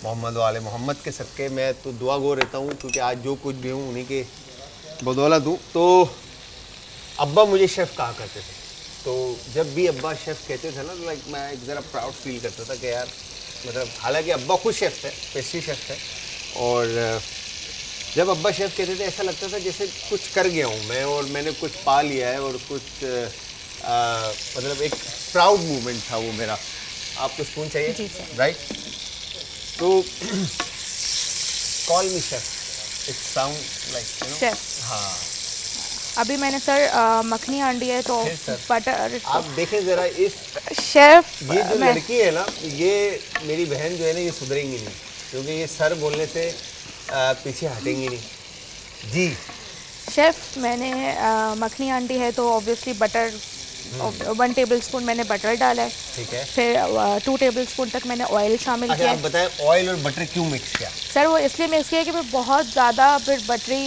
मोहम्मद वाले मोहम्मद के सदक़े। मैं तो दुआ गो रहता हूँ क्योंकि आज जो कुछ भी हूँ उन्हीं के बदौलत हूँ। तो अब्बा मुझे शेफ़ कहा करते थे, तो जब भी अब्बा शेफ़ कहते थे ना, तो लाइक मैं एक ज़रा प्राउड फील करता था कि यार, मतलब हालांकि अब्बा खुद शेफ़ थे, पेस्ट्री शेफ़ थे, और जब अब्बा शेफ़ कहते थे ऐसा लगता था जैसे कुछ कर गया हूँ मैं और मैंने कुछ पा लिया है और कुछ मतलब एक प्राउड मूवमेंट था वो मेरा। आपको स्पून चाहिए, राइट? तो call me chef, it sound like chef. हाँ, अभी मैंने सर मखनी हांडी है तो बटर, आप देखें ज़रा इस शेफ़, ये जो लड़की है ना, ये मेरी बहन जो है ना, ये सुधरेंगी नहीं क्योंकि ये सर बोलने से पीछे हटेंगी नहीं। जी शेफ़, मैंने मखनी हांडी है तो ऑब्वियसली बटर 1 टेबलस्पून मैंने बटर डाला है, ठीक है। फिर 2 टेबलस्पून तक मैंने ऑयल शामिल अच्छा, किया। आप बताएं ऑयल और बटर क्यों मिक्स किया? सर वो इसलिए मिक्स किया कि फिर बहुत ज़्यादा फिर बटरी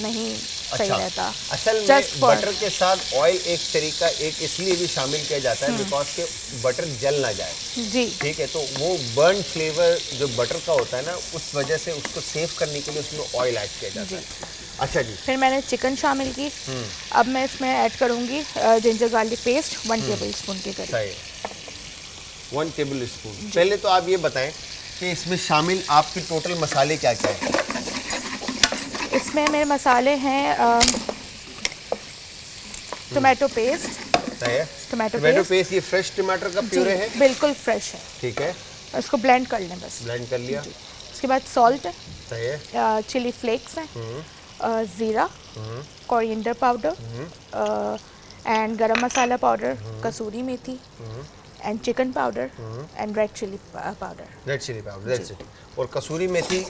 नहीं सही रहता। असल में बटर के साथ ऑयल एक तरीका एक इसलिए भी शामिल किया जाता है बिकॉज के बटर जल ना जाए। जी, ठीक है, तो वो बर्न फ्लेवर जो बटर का होता है ना, उस वजह से उसको सेव करने के लिए उसमें ऑयल ऐड किया जाता है। अच्छा जी। फिर मैंने चिकन शामिल की। अब मैं इसमें ऐड करूँगी जिंजर गार्लिक पेस्ट 1 टेबलस्पून के करीब। सही, 1 टेबलस्पून। पहले तो आप ये बताएं कि इसमें शामिल आपके टोटल मसाले क्या क्या हैं? इसमें मेरे मसाले हैं टोमेटो पेस्ट। सही है, टोमेटो पेस्ट। ये फ्रेश टमाटर का प्यूरे है? बिल्कुल फ्रेश है। ठीक है, इसको ब्लेंड कर लें बस। ब्लेंड कर लिया। उसके बाद सॉल्ट है, सही है, चिली फ्लेक्स हैं, ज़ीरा, coriander powder and garam masala powder, kasuri methi and chicken powder and red chilli powder. Red chilli powder, that's it. और कसूरी मेथी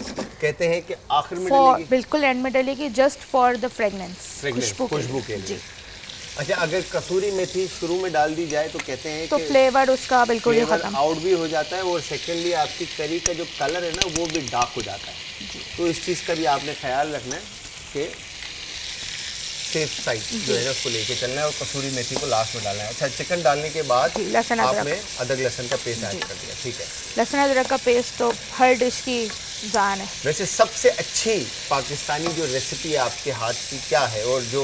कहते हैं कि आखिर में फॉर डलेगी, बिल्कुल एंड में डलेगी, जस्ट फॉर द फ्रेगनेंस, खुशबू के लिए। जी। अच्छा, अगर कसूरी मेथी शुरू में डाल दी जाए तो कहते हैं तो कि फ्लेवर उसका बिल्कुल ही फ्लेवर खत्म। आउट भी हो जाता है, और सेकेंडली आपकी करी का जो कलर है ना वो भी डार्क हो जाता है। तो इस चीज़ का भी आपने ख्याल रखना है कि सेफ साइड जो है ना उसको लेके चलना है, और कसूरी मेथी को लास्ट में डालना है। अच्छा, चिकन डालने के बाद लहसुन आपने अदरक लहसुन का पेस्ट ऐड कर दिया, ठीक है। लहसुन अदरक का पेस्ट तो हर डिश की जान है। वैसे सबसे अच्छी पाकिस्तानी जो रेसिपी है आपके हाथ की क्या है, और जो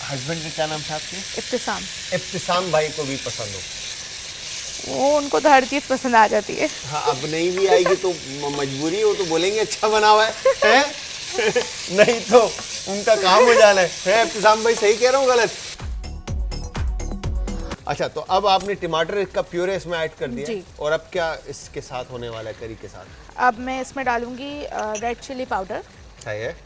हस्बैंड का क्या नाम था आपके? इब्तिसाम। इब्तिसाम भाई को भी पसंद हो? वो उनको तो हर चीज़ पसंद आ जाती है। हाँ, अब नहीं भी आएगी तो मजबूरी हो तो बोलेंगे अच्छा बना हुआ है? नहीं तो उनका काम हो जाना है। इब्तिसाम भाई सही कह रहा हूँ गलत? अच्छा, तो अब आपने टमाटर का प्यूरे इसमें ऐड कर दिया जी। और अब क्या इसके साथ होने वाला है करी के साथ? अब मैं इसमें डालूंगी रेड चिली पाउडर, सही है।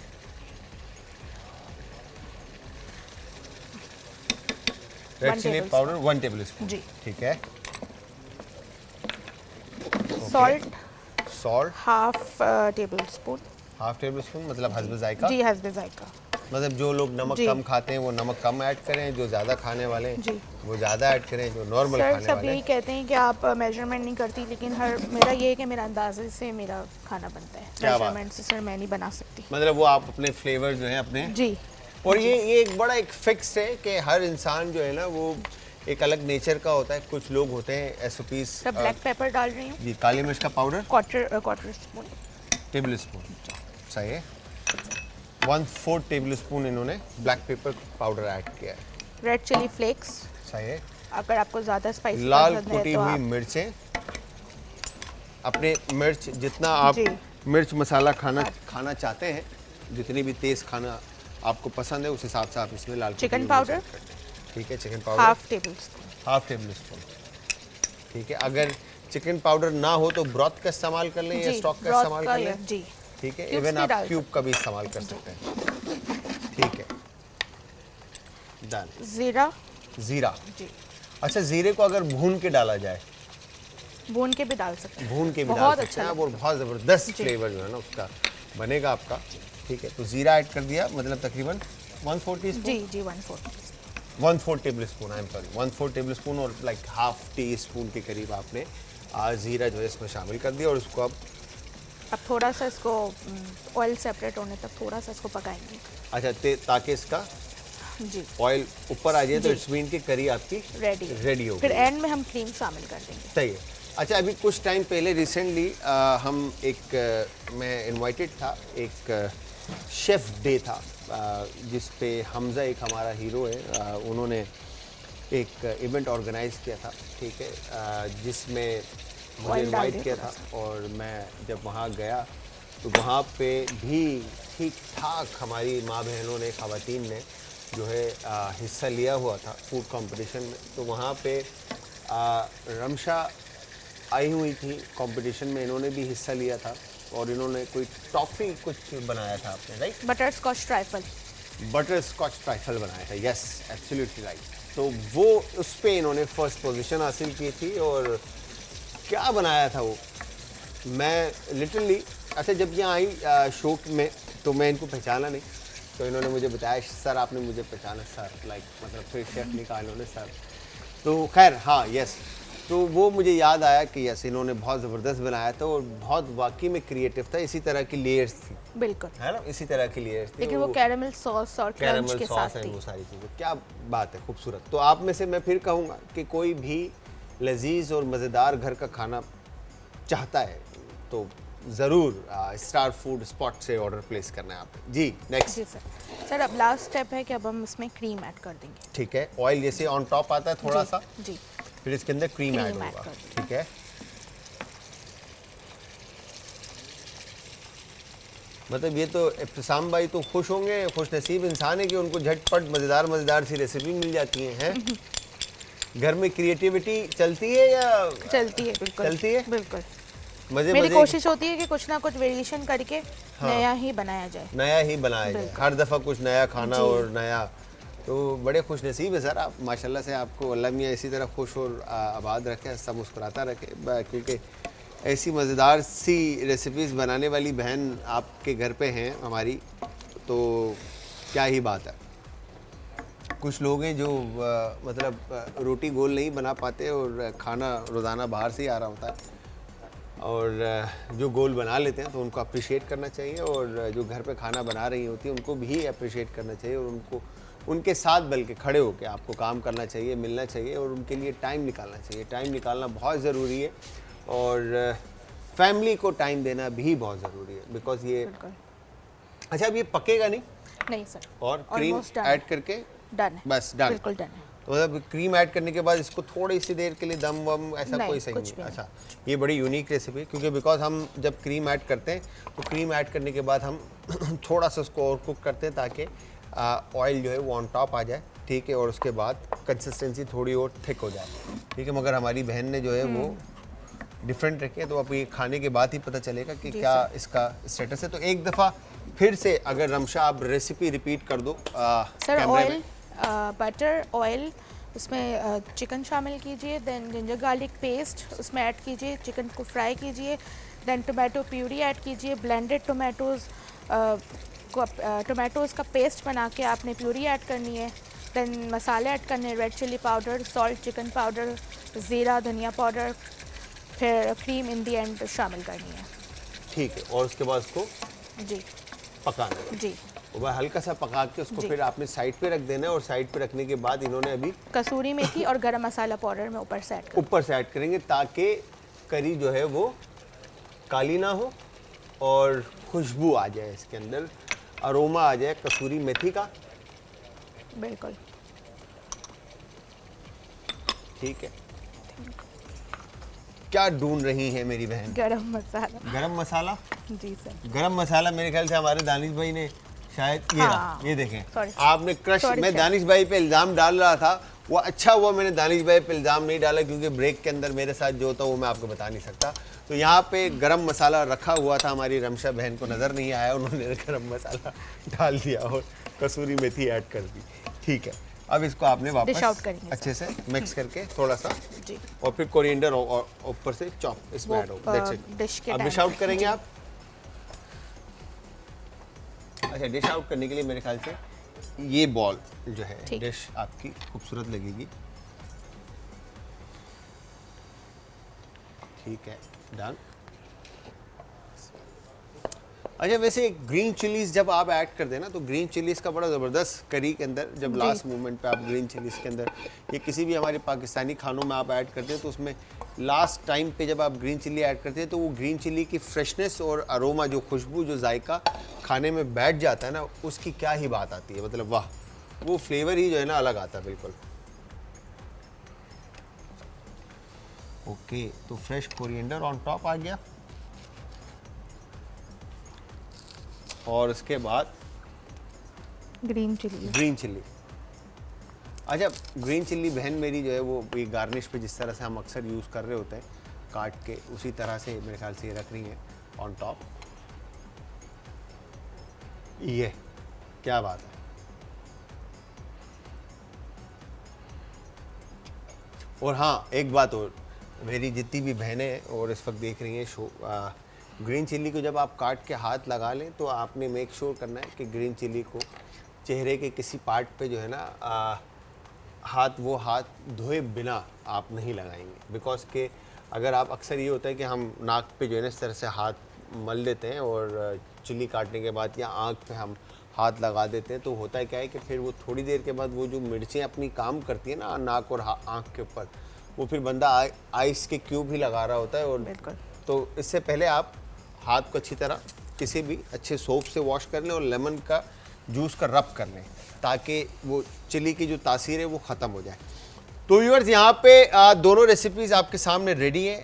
Red chilli powder 1 tablespoon, जी। ठीक है। Salt salt half tablespoon, half tablespoon, मतलब हस्ब जायका। जी हस्बे जायका। मतलब जो लोग नमक जी। कम खाते हैं वो नमक कम ऐड करें, जो ज़्यादा खाने वाले हैं जी। वो ज़्यादा ऐड करें, जो नॉर्मल सर खाने सब वाले यही हैं। कहते हैं कि आप मेजरमेंट नहीं करती, लेकिन मेरा ये है कि मेरा अंदाजे से मेरा खाना बनता है। क्या बात। मेजरमेंट से सर मैं नहीं बना सकती। मतलब वो आप अपने फ्लेवर जो हैं अपने, जी। और ये एक बड़ा एक फिक्स है कि हर इंसान जो है ना वो एक अलग नेचर का होता है। कुछ लोग होते हैं एसओपीस। सर ब्लैक पेपर डाल रही हूँ, जी, काली मिर्च का powder quarter spoon. Table spoon, सही है। 1/4 टेबल स्पून इन्होंने ब्लैक पेपर पाउडर ऐड किया है। रेड चिली फ्लेक्स, सही है। अगर आपको ज़्यादा स्पाइसी लाल पसंद है कुटी तो हुई आप मिर्चें, अपने मिर्च जितना आप जी। मिर्च मसाला खाना चाहते हैं, जितनी भी तेज़ खाना आपको पसंद है उस हिसाब से आप इसमें लाल कुटी चिकन हुई पाउडर? मिर्च ऐड करते हैं। ठीक है, chicken powder half tablespoon. Half table spoon, ठीक है। अगर चिकन पाउडर ना हो तो ब्रॉथ का इस्तेमाल कर लें या जी, स्टॉक का broth इस्तेमाल का कर या- लें, जी। ठीक है। Cubes इवन भी आप डाल क्यूब का भी इस्तेमाल कर सकते हैं, ठीक है। डन। जीरा, ज़ीरा, जी अच्छा ज़ीरे को अगर भून के डाला जाए, भून के भी डाल सकते हैं। भून के भी डाल बहुत सकते अच्छा हैं आप, और बहुत ज़बरदस्त फ्लेवर जो है ना उसका बनेगा आपका, ठीक है। तो ज़ीरा ऐड कर दिया, मतलब तकरीबन 1/4 टीस्पून, जी जी 1/4। 1/4 tablespoon, I am sorry 1/4 tablespoon, और लाइक हाफ टी स्पून के करीब आपने ज़ीरा जो है इसमें शामिल कर दिया, और उसको अब थोड़ा सा इसको ऑयल सेपरेट होने तक थोड़ा सा इसको पकाएंगे। अच्छा ताकि इसका जी ऑयल ऊपर आ जाए, तो जी। इट्स मीन की करी आपकी रेडी रेडी हो फिर गई। एंड में हम क्रीम शामिल कर देंगे। सही है। अच्छा, अभी कुछ टाइम पहले रिसेंटली हम मैं इनवाइटेड था, एक शेफ़ डे था जिस पे हमज़ा एक हमारा हीरो है, उन्होंने एक इवेंट ऑर्गेनाइज़ किया था, ठीक है, जिसमें मुझे Oil डाल इनवाइट दिया किया थोड़ा था, और मैं जब वहाँ गया तो वहाँ पे भी ठीक ठाक हमारी माँ बहनों ने, ख़वातीन ने जो है हिस्सा लिया हुआ था फूड कंपटीशन में। तो वहाँ पे रमशा आई हुई थी कंपटीशन में, इन्होंने भी हिस्सा लिया था, और इन्होंने कोई टॉफ़ी कुछ बनाया था आपने, right? Butterscotch trifle. Butterscotch trifle बनाया था, यस एब्सोल्युटली राइट। तो वो उस पे इन्होंने फर्स्ट पोजीशन हासिल की थी, और क्या बनाया था वो, मैं लिटरली, अच्छा जब यहाँ आई शो में तो मैं इनको पहचाना नहीं, तो इन्होंने मुझे बताया सर आपने मुझे पहचाना सर, लाइक मतलब फिर शेफ़ ने कहा इन्होंने सर, तो खैर हाँ यस, तो वो मुझे याद आया कि यस इन्होंने बहुत ज़बरदस्त बनाया था, और बहुत वाकई में क्रिएटिव था। इसी तरह की लेयर्स थी, बिल्कुल, है ना, इसी तरह की लेयर्स थी, लेकिन वो कैरेमल सॉस और क्रंच कैरेमल के सॉस साथ है, थी। वो सारी चीज़ें, क्या बात है, खूबसूरत। तो आप में से मैं फिर कहूँगा कि कोई भी लजीज और मज़ेदार घर का खाना चाहता है तो ज़रूर स्टार फूड स्पॉट से ऑर्डर प्लेस करना है आपने। जी नेक्स्ट। जी सर अब लास्ट स्टेप है कि अब हम इसमें क्रीम ऐड कर देंगे। ठीक है, ऑयल जैसे ऑन टॉप आता है थोड़ा जी, सा, जी फिर इसके अंदर क्रीम ऐड क्रीम ऐड होगा, कर देंगे। ठीक है। मतलब ये तो इब्तिसाम भाई तो खुश होंगे, खुश नसीब इंसान है कि उनको झटपट मज़ेदार सी रेसिपी मिल जाती हैं। घर में क्रिएटिविटी चलती है या चलती है? बिल्कुल चलती है? बिल्कुल। मजे मेरी मजे कोशिश होती है कि कुछ ना कुछ वेरिएशन करके नया ही बनाया जाए। नया ही बनाया जाए, हर दफ़ा कुछ नया खाना और नया। तो बड़े खुश नसीब है सर आप, माशाल्लाह से। आपको अल्लाह मियाँ इसी तरह खुश और आबाद रखे, हंसता मुस्कुराता रखे, क्योंकि ऐसी मज़ेदार सी रेसिपीज़ बनाने वाली बहन आपके घर पे हैं हमारी, तो क्या ही बात है। कुछ लोग हैं जो मतलब रोटी गोल नहीं बना पाते और खाना रोज़ाना बाहर से ही आ रहा होता है, और जो गोल बना लेते हैं तो उनको अप्रिशिएट करना चाहिए, और जो घर पे खाना बना रही होती है उनको भी अप्रिशिएट करना चाहिए, और उनको उनके साथ बल्कि खड़े होकर आपको काम करना चाहिए, मिलना चाहिए, और उनके लिए टाइम निकालना चाहिए। टाइम निकालना बहुत ज़रूरी है, और फैमिली को टाइम देना भी बहुत ज़रूरी है, बिकॉज ये अच्छा अब ये पकेगा नहीं सर, और क्रीम ऐड करके डन है, बस डन, बिल्कुल डन है। तो मतलब क्रीम ऐड करने के बाद इसको थोड़ी सी देर के लिए दम वम ऐसा कोई सही नहीं। अच्छा, ये बड़ी यूनिक रेसिपी है, क्योंकि बिकॉज हम जब क्रीम ऐड करते हैं तो क्रीम ऐड करने के बाद हम थोड़ा सा उसको और कुक करते हैं ताकि ऑयल जो है वो ऑन टॉप आ जाए, ठीक है, और उसके बाद कंसिस्टेंसी थोड़ी और थिक हो जाए, ठीक है। मगर हमारी बहन ने जो है वो डिफरेंट रखी है, तो आप ये खाने के बाद ही पता चलेगा कि क्या इसका स्टेटस है। तो एक दफ़ा फिर से अगर रमशा आप रेसिपी रिपीट कर दो सर। ऑयल, बटर, ऑयल, उसमें चिकन शामिल कीजिए, देन जिंजर गार्लिक पेस्ट उसमें ऐड कीजिए, चिकन को फ्राई कीजिए, देन टोमेटो प्यूरी ऐड कीजिए, ब्लेंडेड टोमेटोज़ टोमेटोज़ का पेस्ट बना के आपने प्यूरी ऐड करनी है, देन मसाले ऐड करने हैं, red chilli powder, salt, chicken powder, ज़ीरा, धनिया पाउडर, फिर क्रीम इन दी एंड शामिल करनी है, ठीक है। और उसके बाद उसको जी पकाना है जी, वो हल्का सा पका के उसको फिर आपने साइड पे रख देना है, और साइड पे रखने के बाद इन्होंने अभी कसूरी मेथी और गरम मसाला पाउडर में ऊपर से ऐड करेंगे ताकि करी जो है वो काली ना हो और खुशबू आ जाए, इसके अंदर अरोमा आ जाए कसूरी मेथी का, बिल्कुल ठीक है। क्या ढूंढ रही है मेरी बहन? गरम मसाला। गरम मसाला? जी सर। गरम मसाला मेरे ख्याल से हमारे दानिश भाई ने शायद ये देखें आपने क्रश, मैं दानिश भाई पे इल्ज़ाम डाल रहा था, वो अच्छा हुआ मैंने दानिश भाई पे इल्ज़ाम नहीं डाला, क्योंकि ब्रेक के अंदर मेरे साथ जो होता वो मैं आपको बता नहीं सकता। तो यहाँ पे गरम मसाला रखा हुआ था, हमारी रमशा बहन को नज़र नहीं आया, उन्होंने गरम मसाला डाल दिया और कसूरी मेथी ऐड कर दी, ठीक है। अब इसको आपने वापस अच्छे से मिक्स करके थोड़ा सा जी, और फिर कोरिएंडर और ऊपर से चॉप इसमें ऐड हो, दैट्स इट। अब डिश आउट करेंगे आप? अच्छा, डिश आउट करने के लिए मेरे ख्याल से ये बॉल जो है डिश आपकी खूबसूरत लगेगी, ठीक है, डन। अच्छा, वैसे ग्रीन चिलीज जब आप ऐड कर देना तो ग्रीन चिलीज का बड़ा ज़बरदस्त करी के अंदर जब लास्ट मोमेंट पे आप ग्रीन चिलीज के अंदर ये किसी भी हमारे पाकिस्तानी खानों में आप ऐड करते हैं तो उसमें लास्ट टाइम पे जब आप ग्रीन चिल्ली ऐड करते हैं तो वो ग्रीन चिल्ली की फ्रेशनेस और अरोमा, जो खुशबू, जो जायका खाने में बैठ जाता है ना, उसकी क्या ही बात आती है, मतलब वाह, वो फ्लेवर ही जो है ना अलग आता है बिल्कुल। ओके, तो फ्रेश कोरिएंडर ऑन टॉप आ गया, और उसके बाद ग्रीन चिल्ली। अच्छा, ग्रीन चिल्ली बहन मेरी जो है वो ये गार्निश पे जिस तरह से हम अक्सर यूज़ कर रहे होते हैं काट के, उसी तरह से मेरे ख्याल से ये रख रही है ऑन टॉप। ये क्या बात है। और हाँ, एक बात और, मेरी जितनी भी बहनें हैं और इस वक्त देख रही हैं शो, ग्रीन चिल्ली को जब आप काट के हाथ लगा लें तो आपने मेक श्योर करना है कि ग्रीन चिल्ली को चेहरे के किसी पार्ट पे जो है ना हाथ धोए बिना आप नहीं लगाएंगे, बिकॉज के अगर आप, अक्सर ये होता है कि हम नाक पे जो है ना इस तरह से हाथ मल देते हैं और चिल्ली काटने के बाद या आँख पे हम हाथ लगा देते हैं, तो होता है क्या है कि फिर वो थोड़ी देर के बाद वो जो मिर्चें अपनी काम करती है ना नाक और आँख के ऊपर, वो फिर बंदा आइस के क्यूब ही लगा रहा होता है। और तो इससे पहले आप हाथ को अच्छी तरह किसी भी अच्छे सोप से वॉश कर लें और लेमन का जूस का रब कर लें ताकि वो चिली की जो तासीर है वो ख़त्म हो जाए। तो व्यूअर्स, यहाँ पे दोनों रेसिपीज़ आपके सामने रेडी हैं।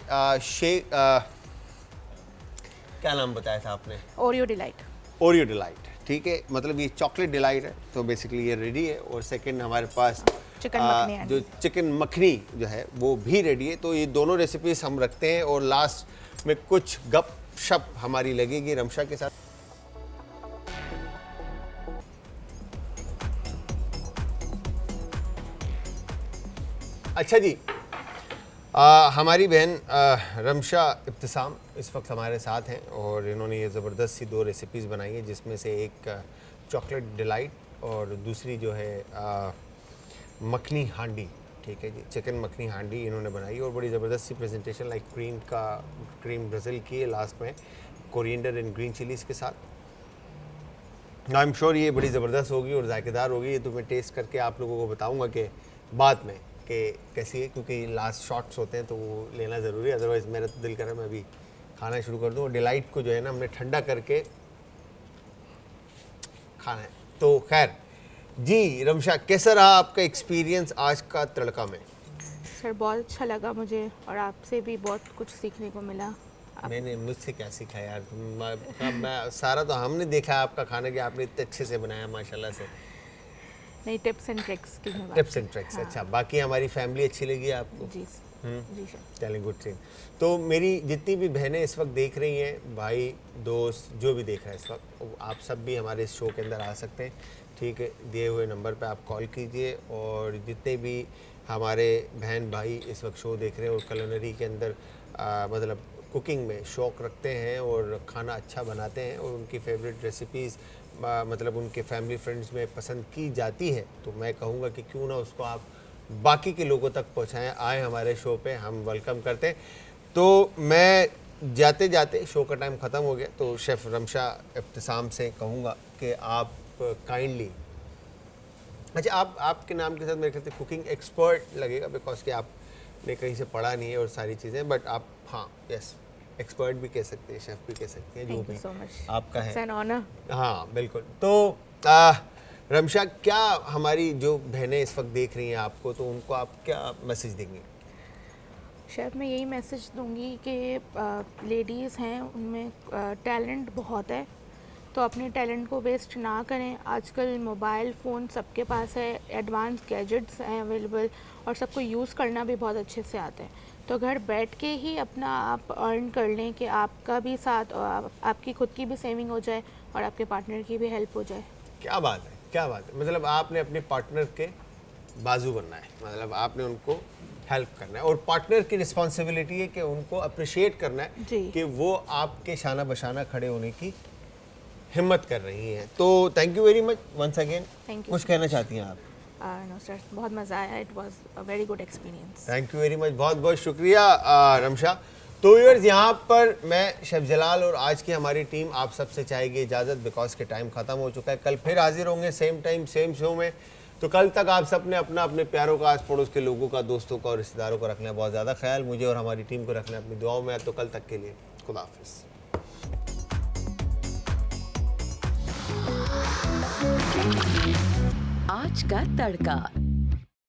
क्या नाम बताया था आपने? ओरियो डिलाइट, ठीक है, मतलब ये चॉकलेट डिलाइट है, तो बेसिकली ये रेडी है। और सेकंड हमारे पास चिकन मखनी हांडी। जो चिकन मखनी जो है वो भी रेडी है। तो ये दोनों रेसिपीज हम रखते हैं और लास्ट में कुछ गप शप हमारी लगेगी रमशा के साथ। अच्छा जी, हमारी बहन रमशा इब्तिसाम इस वक्त हमारे साथ हैं और इन्होंने ये ज़बरदस्त सी 2 रेसिपीज़ बनाई है, जिसमें से एक चॉकलेट डिलाइट और दूसरी जो है मखनी हांडी। ठीक है जी, चिकन मखनी हांडी इन्होंने बनाई और बड़ी ज़बरदस्त सी प्रेजेंटेशन, लाइक क्रीम ब्राज़िल की है लास्ट में कोरिएंडर एंड ग्रीन चिलीज़ के साथ। आई एम श्योर ये बड़ी ज़बरदस्त होगी और जायकेदार होगी। ये तो मैं टेस्ट करके आप लोगों को बताऊँगा कि बाद में कि कैसी है, क्योंकि लास्ट शॉट्स होते हैं तो वो लेना ज़रूरी है, अदरवाइज़ मेरा तो दिल कर रहा है मैं अभी खाना शुरू कर दूँ। और डिलाइट को जो है ना हमने ठंडा करके खाना है। तो खैर जी, रमशा कैसा रहा आपका एक्सपीरियंस आज का तड़का में? सर बहुत अच्छा लगा मुझे और आपसे भी बहुत कुछ सीखने को मिला। मैंने मुझसे क्या सीखा यार, मैं सारा तो हमने देखा है आपका खाना कि आपने इतने अच्छे से बनाया माशाल्लाह से। नहीं, टिप्स एंड ट्रिक्स की मैं बात टिप्स एंड ट्रिक्स, अच्छा। बाकी हमारी फैमिली अच्छी लगी आपको? जी जी सर। चलें, गुड थिंग। तो मेरी जितनी भी बहनें इस वक्त देख रही हैं, भाई दोस्त जो भी देख रहे हैं इस वक्त, आप सब भी हमारे इस शो के अंदर आ सकते हैं। ठीक है, दिए हुए नंबर पे आप कॉल कीजिए और जितने भी हमारे बहन भाई इस वक्त शो देख रहे हैं और कुलिनरी के अंदर मतलब कुकिंग में शौक़ रखते हैं और खाना अच्छा बनाते हैं और उनकी फेवरेट रेसिपीज़ मतलब उनके फैमिली फ्रेंड्स में पसंद की जाती है, तो मैं कहूँगा कि क्यों ना उसको आप बाकी के लोगों तक पहुँचाएँ, आए हमारे शो पे, हम वेलकम करते हैं। तो मैं जाते जाते शो का टाइम ख़त्म हो गया, तो शेफ़ रमशा इब्तिसाम से कहूँगा कि आप काइंडली, अच्छा आपके नाम के साथ मेरे ख्याल से कुकिंग एक्सपर्ट लगेगा, बिकॉज कि आपने कहीं से पढ़ा नहीं है और सारी चीज़ें, बट आप हाँ यस एक्सपर्ट भी कह सकते हैं, शेफ़ भी कह सकते हैं, जो भी आपका है। हाँ बिल्कुल। तो रमशा, क्या हमारी जो बहनें इस वक्त देख रही हैं आपको, तो उनको आप क्या मैसेज देंगे? शेफ़ मैं यही मैसेज दूंगी कि लेडीज़ हैं उनमें टैलेंट बहुत है, तो अपने टैलेंट को वेस्ट ना करें। आजकल मोबाइल फ़ोन सबके पास है, एडवांस गैजेट्स हैं अवेलेबल और सबको यूज़ करना भी बहुत अच्छे से आता है। तो घर बैठ के ही अपना आप अर्न कर लें कि आपका भी साथ और आपकी खुद की भी सेविंग हो जाए और आपके पार्टनर की भी हेल्प हो जाए। क्या बात है, क्या बात है। मतलब आपने अपने पार्टनर के बाजू बनना है, मतलब आपने उनको हेल्प करना है और पार्टनर की रिस्पॉन्सिबिलिटी है कि उनको अप्रिशिएट करना है कि वो आपके शाना बशाना खड़े होने की हिम्मत कर रही हैं। तो thank you very much once again. कुछ कहना चाहती हैं आप? नो सर, बहुत मज़ा आया, it was a very good experience. Thank you very much, बहुत बहुत शुक्रिया रमशा। तो व्यूअर्स, यहाँ पर मैं शेफ जलाल और आज की हमारी टीम आप सबसे चाहेगी इजाज़त, बिकॉज के टाइम ख़त्म हो चुका है। कल फिर हाजिर होंगे सेम टाइम सेम शो में। तो कल तक आप सब ने अपने प्यारों का, आस पड़ोस के लोगों का, दोस्तों का और रिश्तेदारों का रखना बहुत ज़्यादा ख्याल, मुझे और हमारी टीम को रखना अपनी दुआओं में। तो कल तक के लिए खुदा हाफिज़। आज का तड़का।